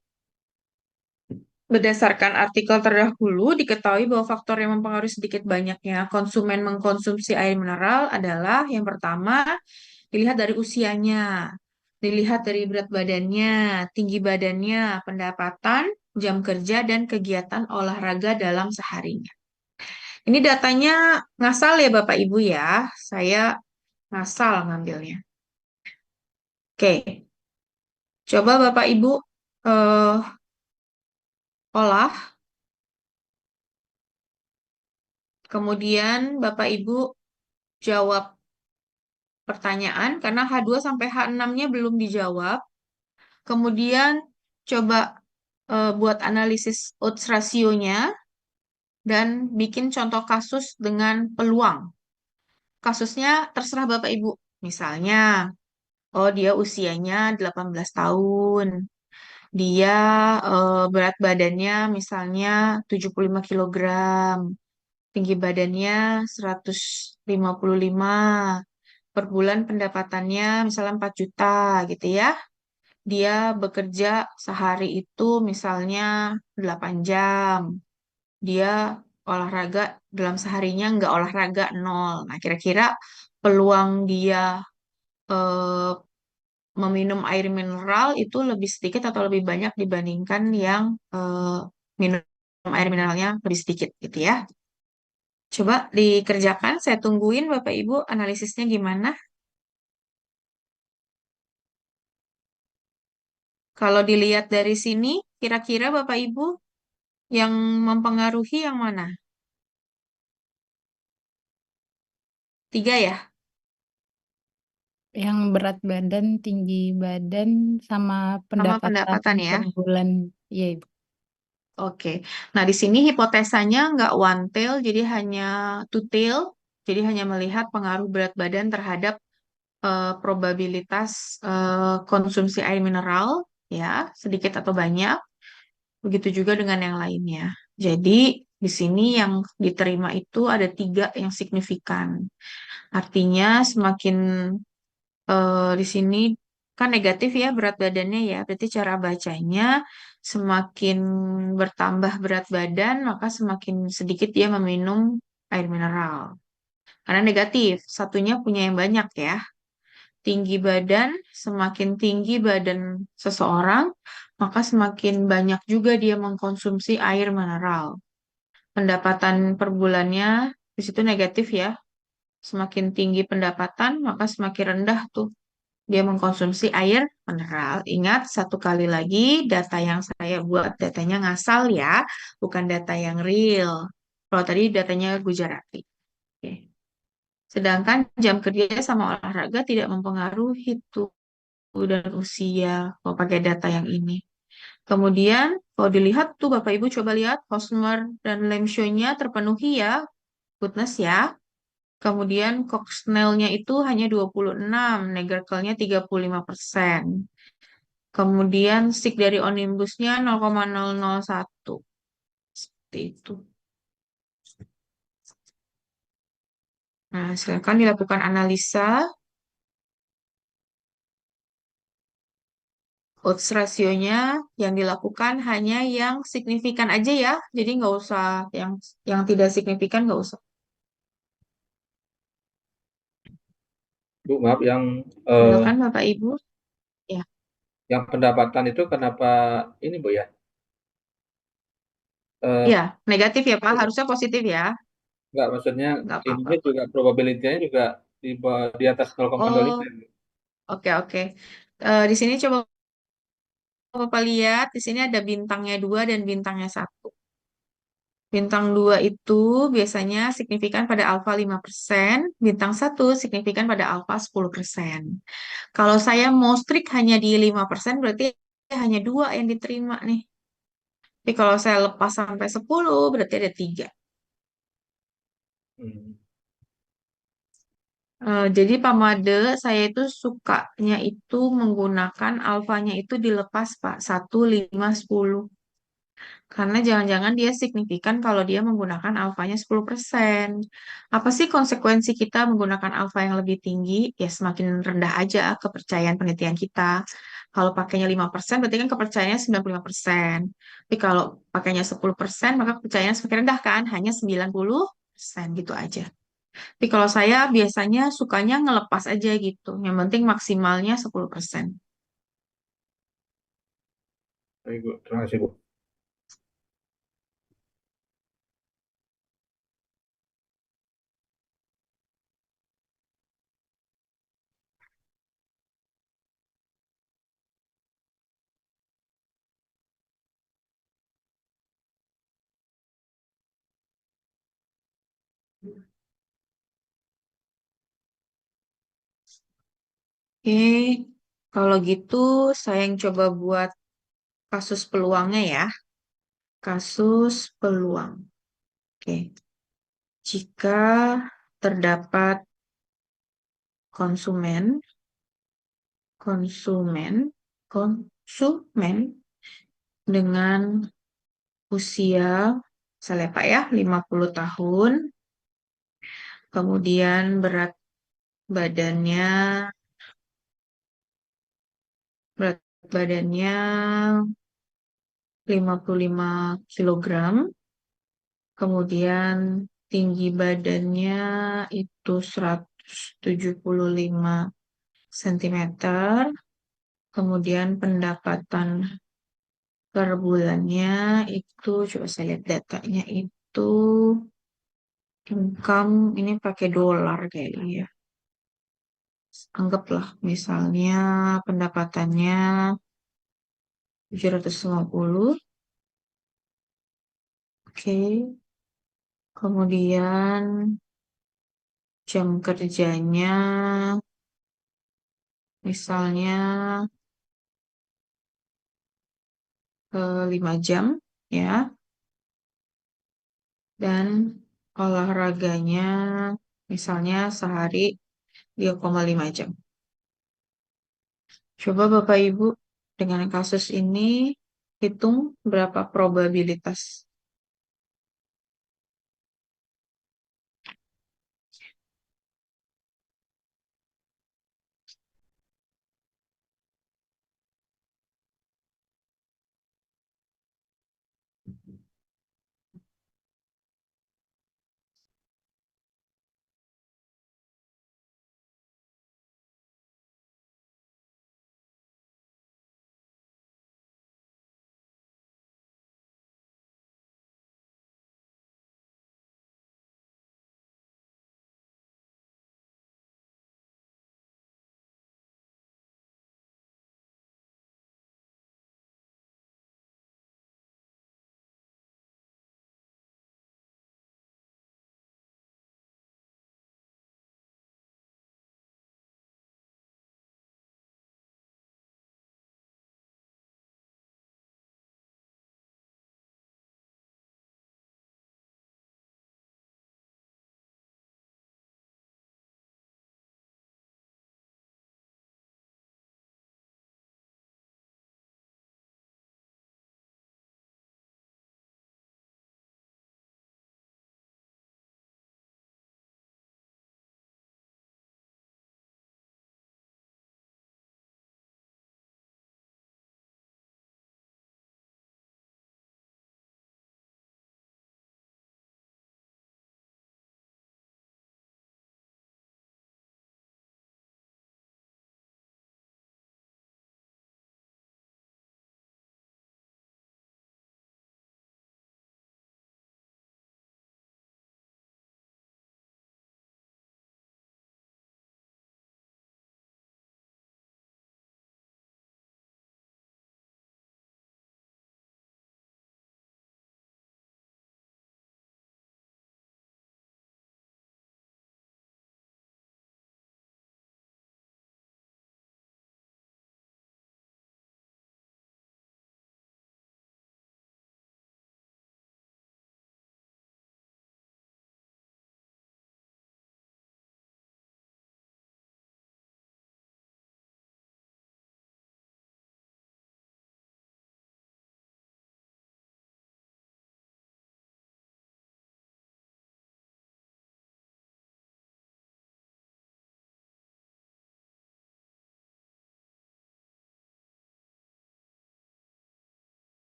Berdasarkan artikel terdahulu, diketahui bahwa faktor yang mempengaruhi sedikit banyaknya konsumen mengkonsumsi air mineral adalah yang pertama, dilihat dari usianya, dilihat dari berat badannya, tinggi badannya, pendapatan, jam kerja, dan kegiatan olahraga dalam seharinya. Ini datanya ngasal ya Bapak Ibu ya, saya ngasal ngambilnya. Oke, coba Bapak Ibu eh, olah, kemudian Bapak Ibu jawab pertanyaan karena H2 sampai H6-nya belum dijawab. Kemudian coba buat analisis odds rasionya dan bikin contoh kasus dengan peluang. Kasusnya terserah Bapak Ibu. Misalnya, oh dia usianya 18 tahun. Dia berat badannya misalnya 75 kilogram. Tinggi badannya 155. Per bulan pendapatannya misalnya 4 juta gitu ya. Dia bekerja sehari itu misalnya 8 jam. Dia olahraga dalam seharinya nggak olahraga 0. Nah, kira-kira peluang dia eh, meminum air mineral itu lebih sedikit atau lebih banyak dibandingkan yang minum air mineralnya lebih sedikit gitu ya. Coba dikerjakan, saya tungguin Bapak Ibu analisisnya gimana. Kalau dilihat dari sini, kira-kira Bapak Ibu yang mempengaruhi yang mana? 3 ya? Yang berat badan, tinggi badan, sama Sama pendapatan pendapatan ya? per bulan. Iya, Ibu. Oke. Nah, di sini hipotesanya nggak one tail, jadi hanya two tail. Jadi hanya melihat pengaruh berat badan terhadap probabilitas konsumsi air mineral, ya, sedikit atau banyak. Begitu juga dengan yang lainnya. Jadi di sini yang diterima itu ada 3 yang signifikan. Artinya semakin di sini kan negatif ya berat badannya ya. Berarti cara bacanya semakin bertambah berat badan, maka semakin sedikit dia meminum air mineral. Karena negatif, satunya punya yang banyak ya. Tinggi badan, semakin tinggi badan seseorang, maka semakin banyak juga dia mengkonsumsi air mineral. Pendapatan per bulannya di situ negatif ya. Semakin tinggi pendapatan, maka semakin rendah tuh dia mengkonsumsi air mineral. Ingat, satu kali lagi, data yang saya buat datanya ngasal ya, bukan data yang real. Kalau tadi datanya Gujarati. Oke. Sedangkan jam kerja sama olahraga tidak mempengaruhi tuh dan usia kalau pakai data yang ini. Kemudian kalau dilihat tuh Bapak Ibu coba lihat Hosmer dan Lemcho-nya terpenuhi ya, goodness ya. Kemudian Coxnell-nya itu hanya 26, Nagerkel-nya 35%. Kemudian stick dari Onimbus-nya 0,001. Seperti itu. Nah, silakan dilakukan analisa. Odds rasionya yang dilakukan hanya yang signifikan aja ya. Jadi nggak usah yang tidak signifikan nggak usah. Bu, maaf Silakan Bapak Ibu. Ya. yang pendapatan itu kenapa ini Bu ya? Eh, Ya, negatif ya Pak. Harusnya positif ya. Enggak, maksudnya Nggak ininya apa-apa. juga probability-nya juga di atas 0,05. Oh, oke oke. Di sini coba Bapak lihat. Di sini ada bintangnya 2 dan bintangnya 1. Bintang 2 itu biasanya signifikan pada alfa 5%, bintang 1 signifikan pada alfa 10%. Kalau saya mau strict hanya di 5%, berarti hanya 2 yang diterima nih. Tapi kalau saya lepas sampai 10, berarti ada 3. Hmm. Jadi pamade saya itu sukanya itu menggunakan alfanya itu dilepas Pak, 1, 5, 10. Karena jangan-jangan dia signifikan kalau dia menggunakan alfanya 10%. Apa sih konsekuensi kita menggunakan alfa yang lebih tinggi? Ya semakin rendah aja kepercayaan penelitian kita. Kalau pakainya 5%, berarti kan kepercayaannya 95%. Tapi kalau pakainya 10%, maka kepercayaan semakin rendah kan? Hanya 90% gitu aja. Tapi kalau saya biasanya sukanya ngelepas aja gitu. Yang penting maksimalnya 10%. Baik, Bu. Terima kasih, Bu. Oke, kalau gitu saya yang coba buat kasus peluangnya ya. Kasus peluang. Oke. Jika terdapat konsumen, konsumen, konsumen dengan usia, misalnya Pak ya, 50 tahun, kemudian berat badannya, berat badannya 55 kilogram, kemudian tinggi badannya itu 175 cm, kemudian pendapatan per bulannya itu, coba saya lihat datanya itu, income ini pakai dolar kayaknya ya. Anggaplah misalnya pendapatannya 750. Oke. Kemudian jam kerjanya misalnya 5 jam ya. Dan olahraganya misalnya sehari 3,5 jam. Coba Bapak Ibu dengan kasus ini hitung berapa probabilitas.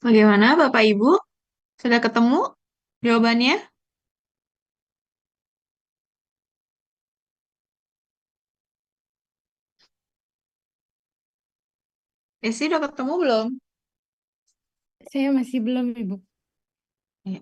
Bagaimana Bapak Ibu? Sudah ketemu jawabannya? Desi udah ketemu belum? Saya masih belum, Ibu. Ya.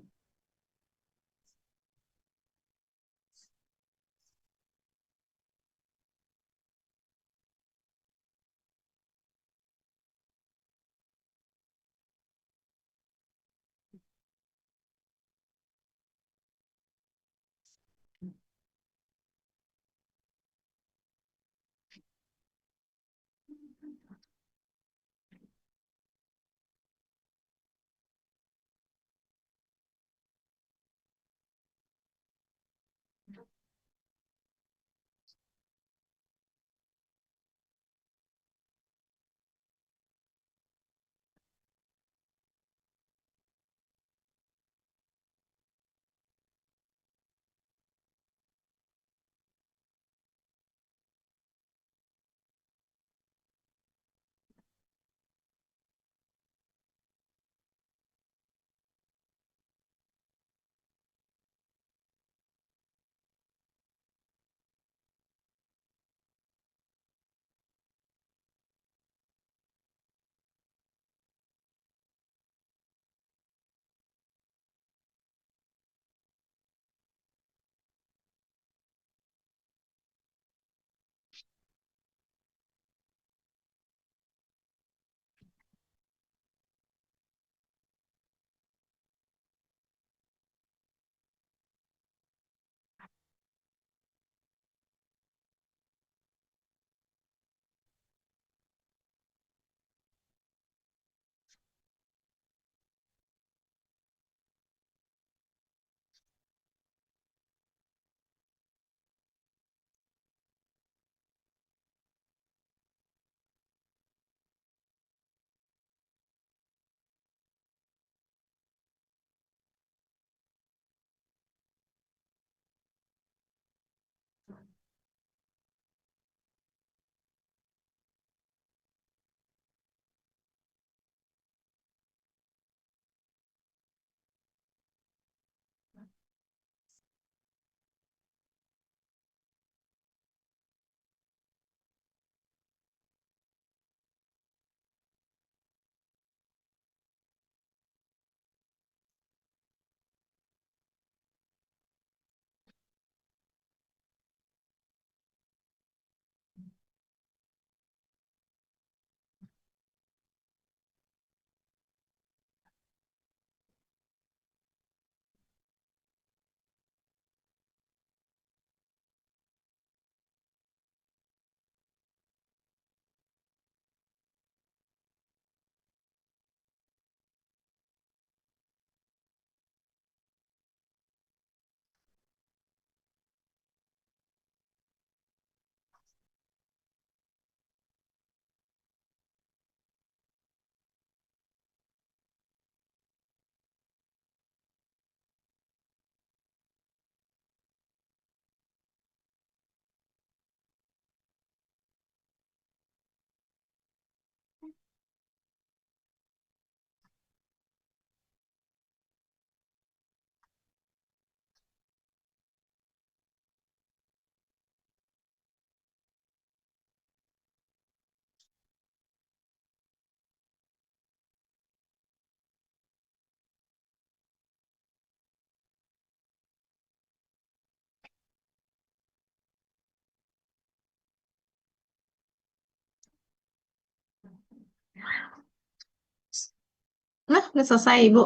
Nah, udah selesai Ibu.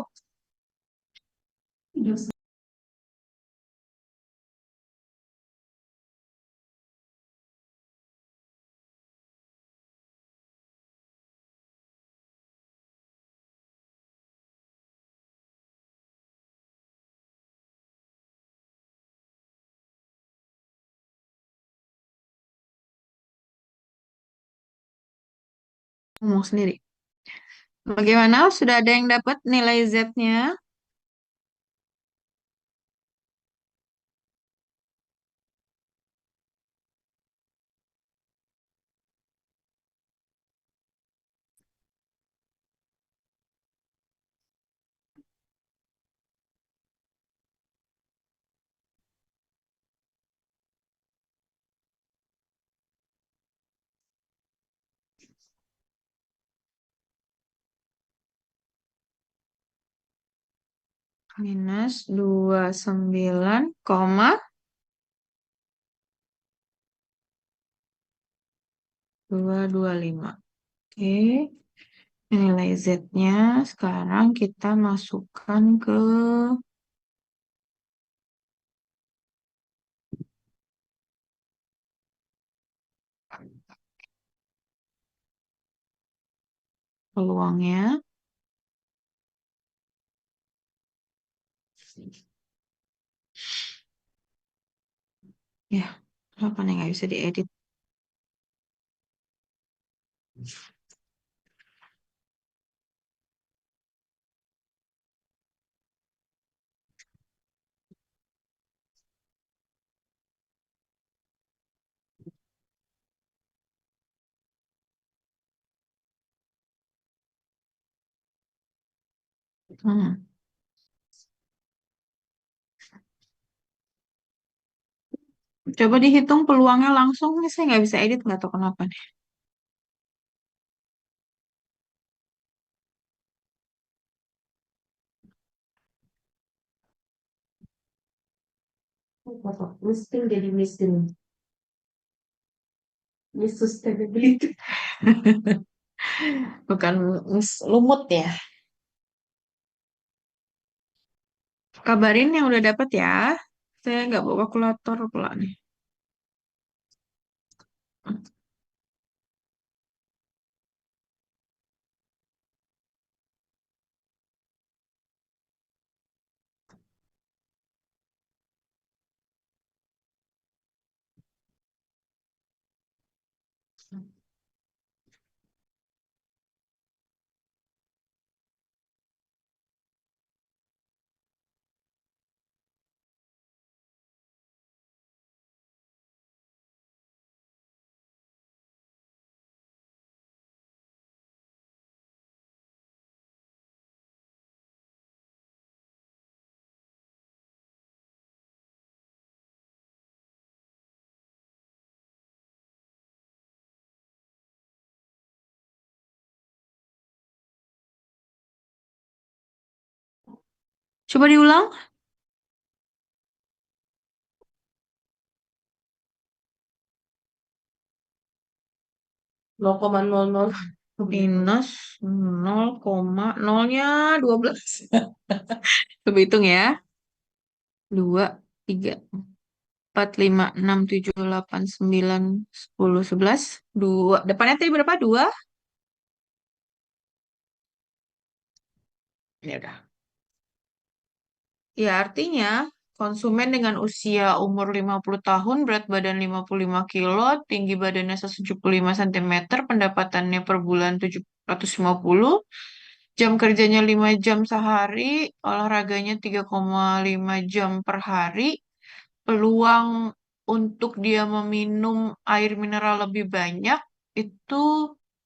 Ngomong sendiri. Bagaimana? Sudah ada yang dapat nilai Z-nya? minus 29,225. Oke, nilai Z-nya sekarang kita masukkan ke peluangnya. Ya, apa nih nggak bisa diedit? Hmm. Coba dihitung peluangnya langsung nih, saya nggak bisa edit, nggak tahu kenapa nih. Miskin jadi miskin. Sustainability. Bukan lumut ya. Kabarin yang udah dapet ya. Saya nggak bawa kalkulator pula nih. Coba diulang. 0,00. Minus 0,0-nya 12. Coba hitung ya. 2, 3, 4, 5, 6, 7, 8, 9, 10, 11. 2. Depannya tadi berapa? 2? Ya udah. Ya, artinya konsumen dengan usia umur 50 tahun, berat badan 55 kilo, tinggi badannya 175 cm, pendapatannya per bulan 750, jam kerjanya 5 jam sehari, olahraganya 3,5 jam per hari, peluang untuk dia meminum air mineral lebih banyak itu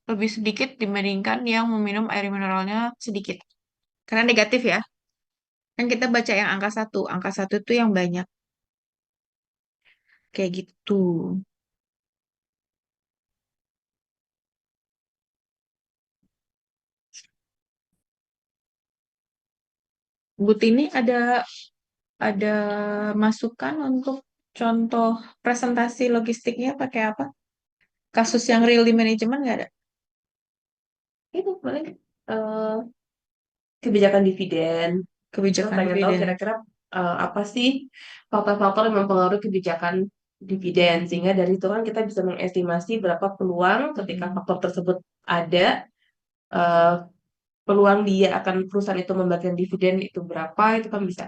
lebih sedikit dibandingkan yang meminum air mineralnya sedikit. Karena negatif ya. Kan kita baca yang angka 1. Angka 1 itu yang banyak. Kayak gitu. Bu Tini ada masukan untuk contoh presentasi logistiknya pakai apa? Kasus yang real di manajemen nggak ada? Itu paling eh, kebijakan dividen. Kita Kebijakan pengen tahu dividen. kira-kira apa sih faktor-faktor yang mempengaruhi kebijakan dividen, sehingga dari itu kan kita bisa mengestimasi berapa peluang ketika faktor tersebut ada, eh, peluang dia akan perusahaan itu membagikan dividen itu berapa, itu kan bisa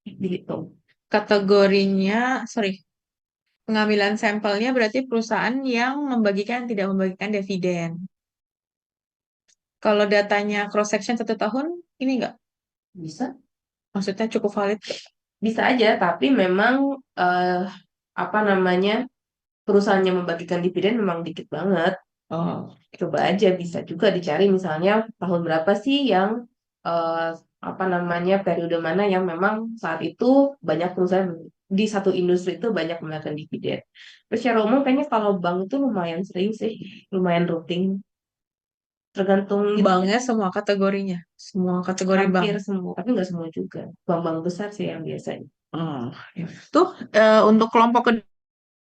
dihitung. Kategorinya, sorry, pengambilan sampelnya berarti perusahaan yang membagikan tidak membagikan dividen. Kalau datanya cross section 1 tahun, ini nggak? Bisa, Maksudnya cukup valid? bisa aja, tapi memang eh, apa namanya, perusahaan yang membagikan dividen memang dikit banget. Oh, Coba aja bisa juga dicari misalnya tahun berapa sih yang eh, apa namanya, periode mana yang memang saat itu banyak perusahaan di satu industri itu banyak membagikan dividen. Terus secara umum kayaknya kalau bank itu lumayan sering sih, lumayan rutin. tergantung Banknya semua kategorinya, semua kategori bank. hampir semua, tapi nggak semua juga. Bank-bank besar sih yang biasanya. Oh, ya. Tuh, untuk kelompok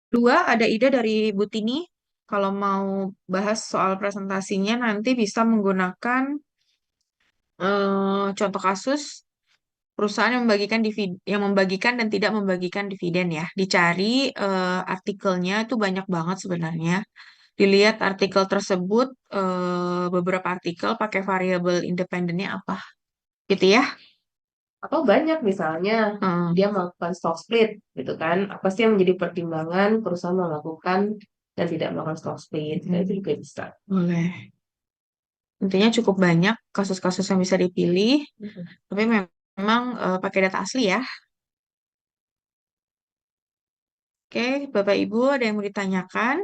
kedua ada ide dari Bu Tini. Kalau mau bahas soal presentasinya nanti bisa menggunakan contoh kasus perusahaan yang membagikan dan tidak membagikan dividen ya. Dicari artikelnya itu banyak banget sebenarnya. Dilihat artikel tersebut, beberapa artikel pakai variabel independennya apa, gitu ya. Atau banyak misalnya dia melakukan stock split gitu kan. Apa sih yang menjadi pertimbangan perusahaan melakukan dan tidak melakukan stock split? Nah, itu juga bisa. Boleh. Intinya cukup banyak kasus-kasus yang bisa dipilih, tapi memang pakai data asli ya. Oke, Bapak Ibu ada yang mau ditanyakan?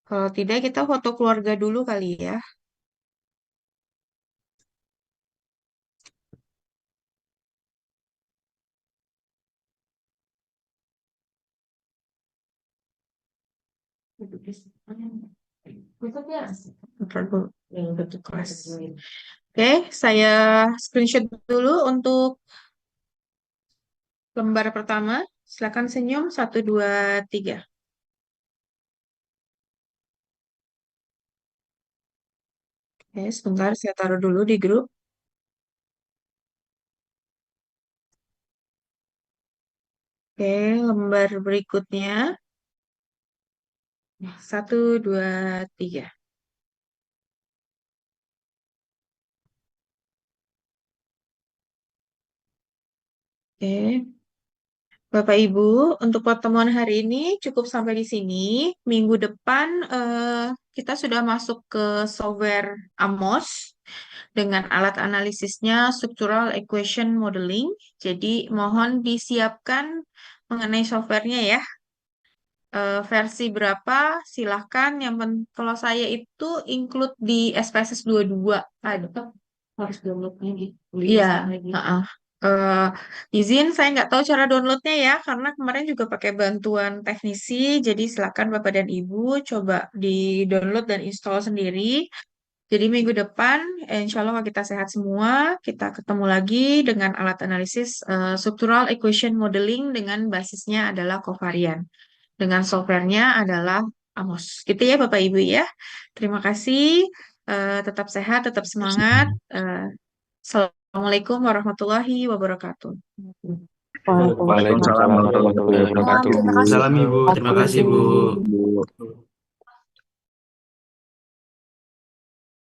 Kalau tidak, kita foto keluarga dulu kali ya. Ntar dulu. Bentuk kelas. Oke, saya screenshot dulu untuk lembar pertama. Silakan senyum. 1, 2, 3. Oke, sebentar saya taruh dulu di grup. Oke, lembar berikutnya. 1, 2, 3. Oke, Bapak Ibu, untuk pertemuan hari ini cukup sampai di sini. Minggu depan kita sudah masuk ke software AMOS dengan alat analisisnya Structural Equation Modeling. Jadi mohon disiapkan mengenai softwarenya ya. Versi berapa silahkan. Kalau saya itu include di SPSS 22 ada. Harus download lagi. Iya, Eh, izin saya nggak tahu cara downloadnya ya, karena kemarin juga pakai bantuan teknisi, jadi silakan Bapak dan Ibu coba di-download dan install sendiri. Jadi minggu depan, insya Allah kalau kita sehat semua, kita ketemu lagi dengan alat analisis structural equation modeling dengan basisnya adalah covariant. Dengan softwarenya adalah AMOS. Gitu ya Bapak Ibu ya. Terima kasih. Tetap sehat, tetap semangat. Assalamualaikum warahmatullahi wabarakatuh. Waalaikumsalam warahmatullahi wabarakatuh. Salam Ibu, terima kasih Bu.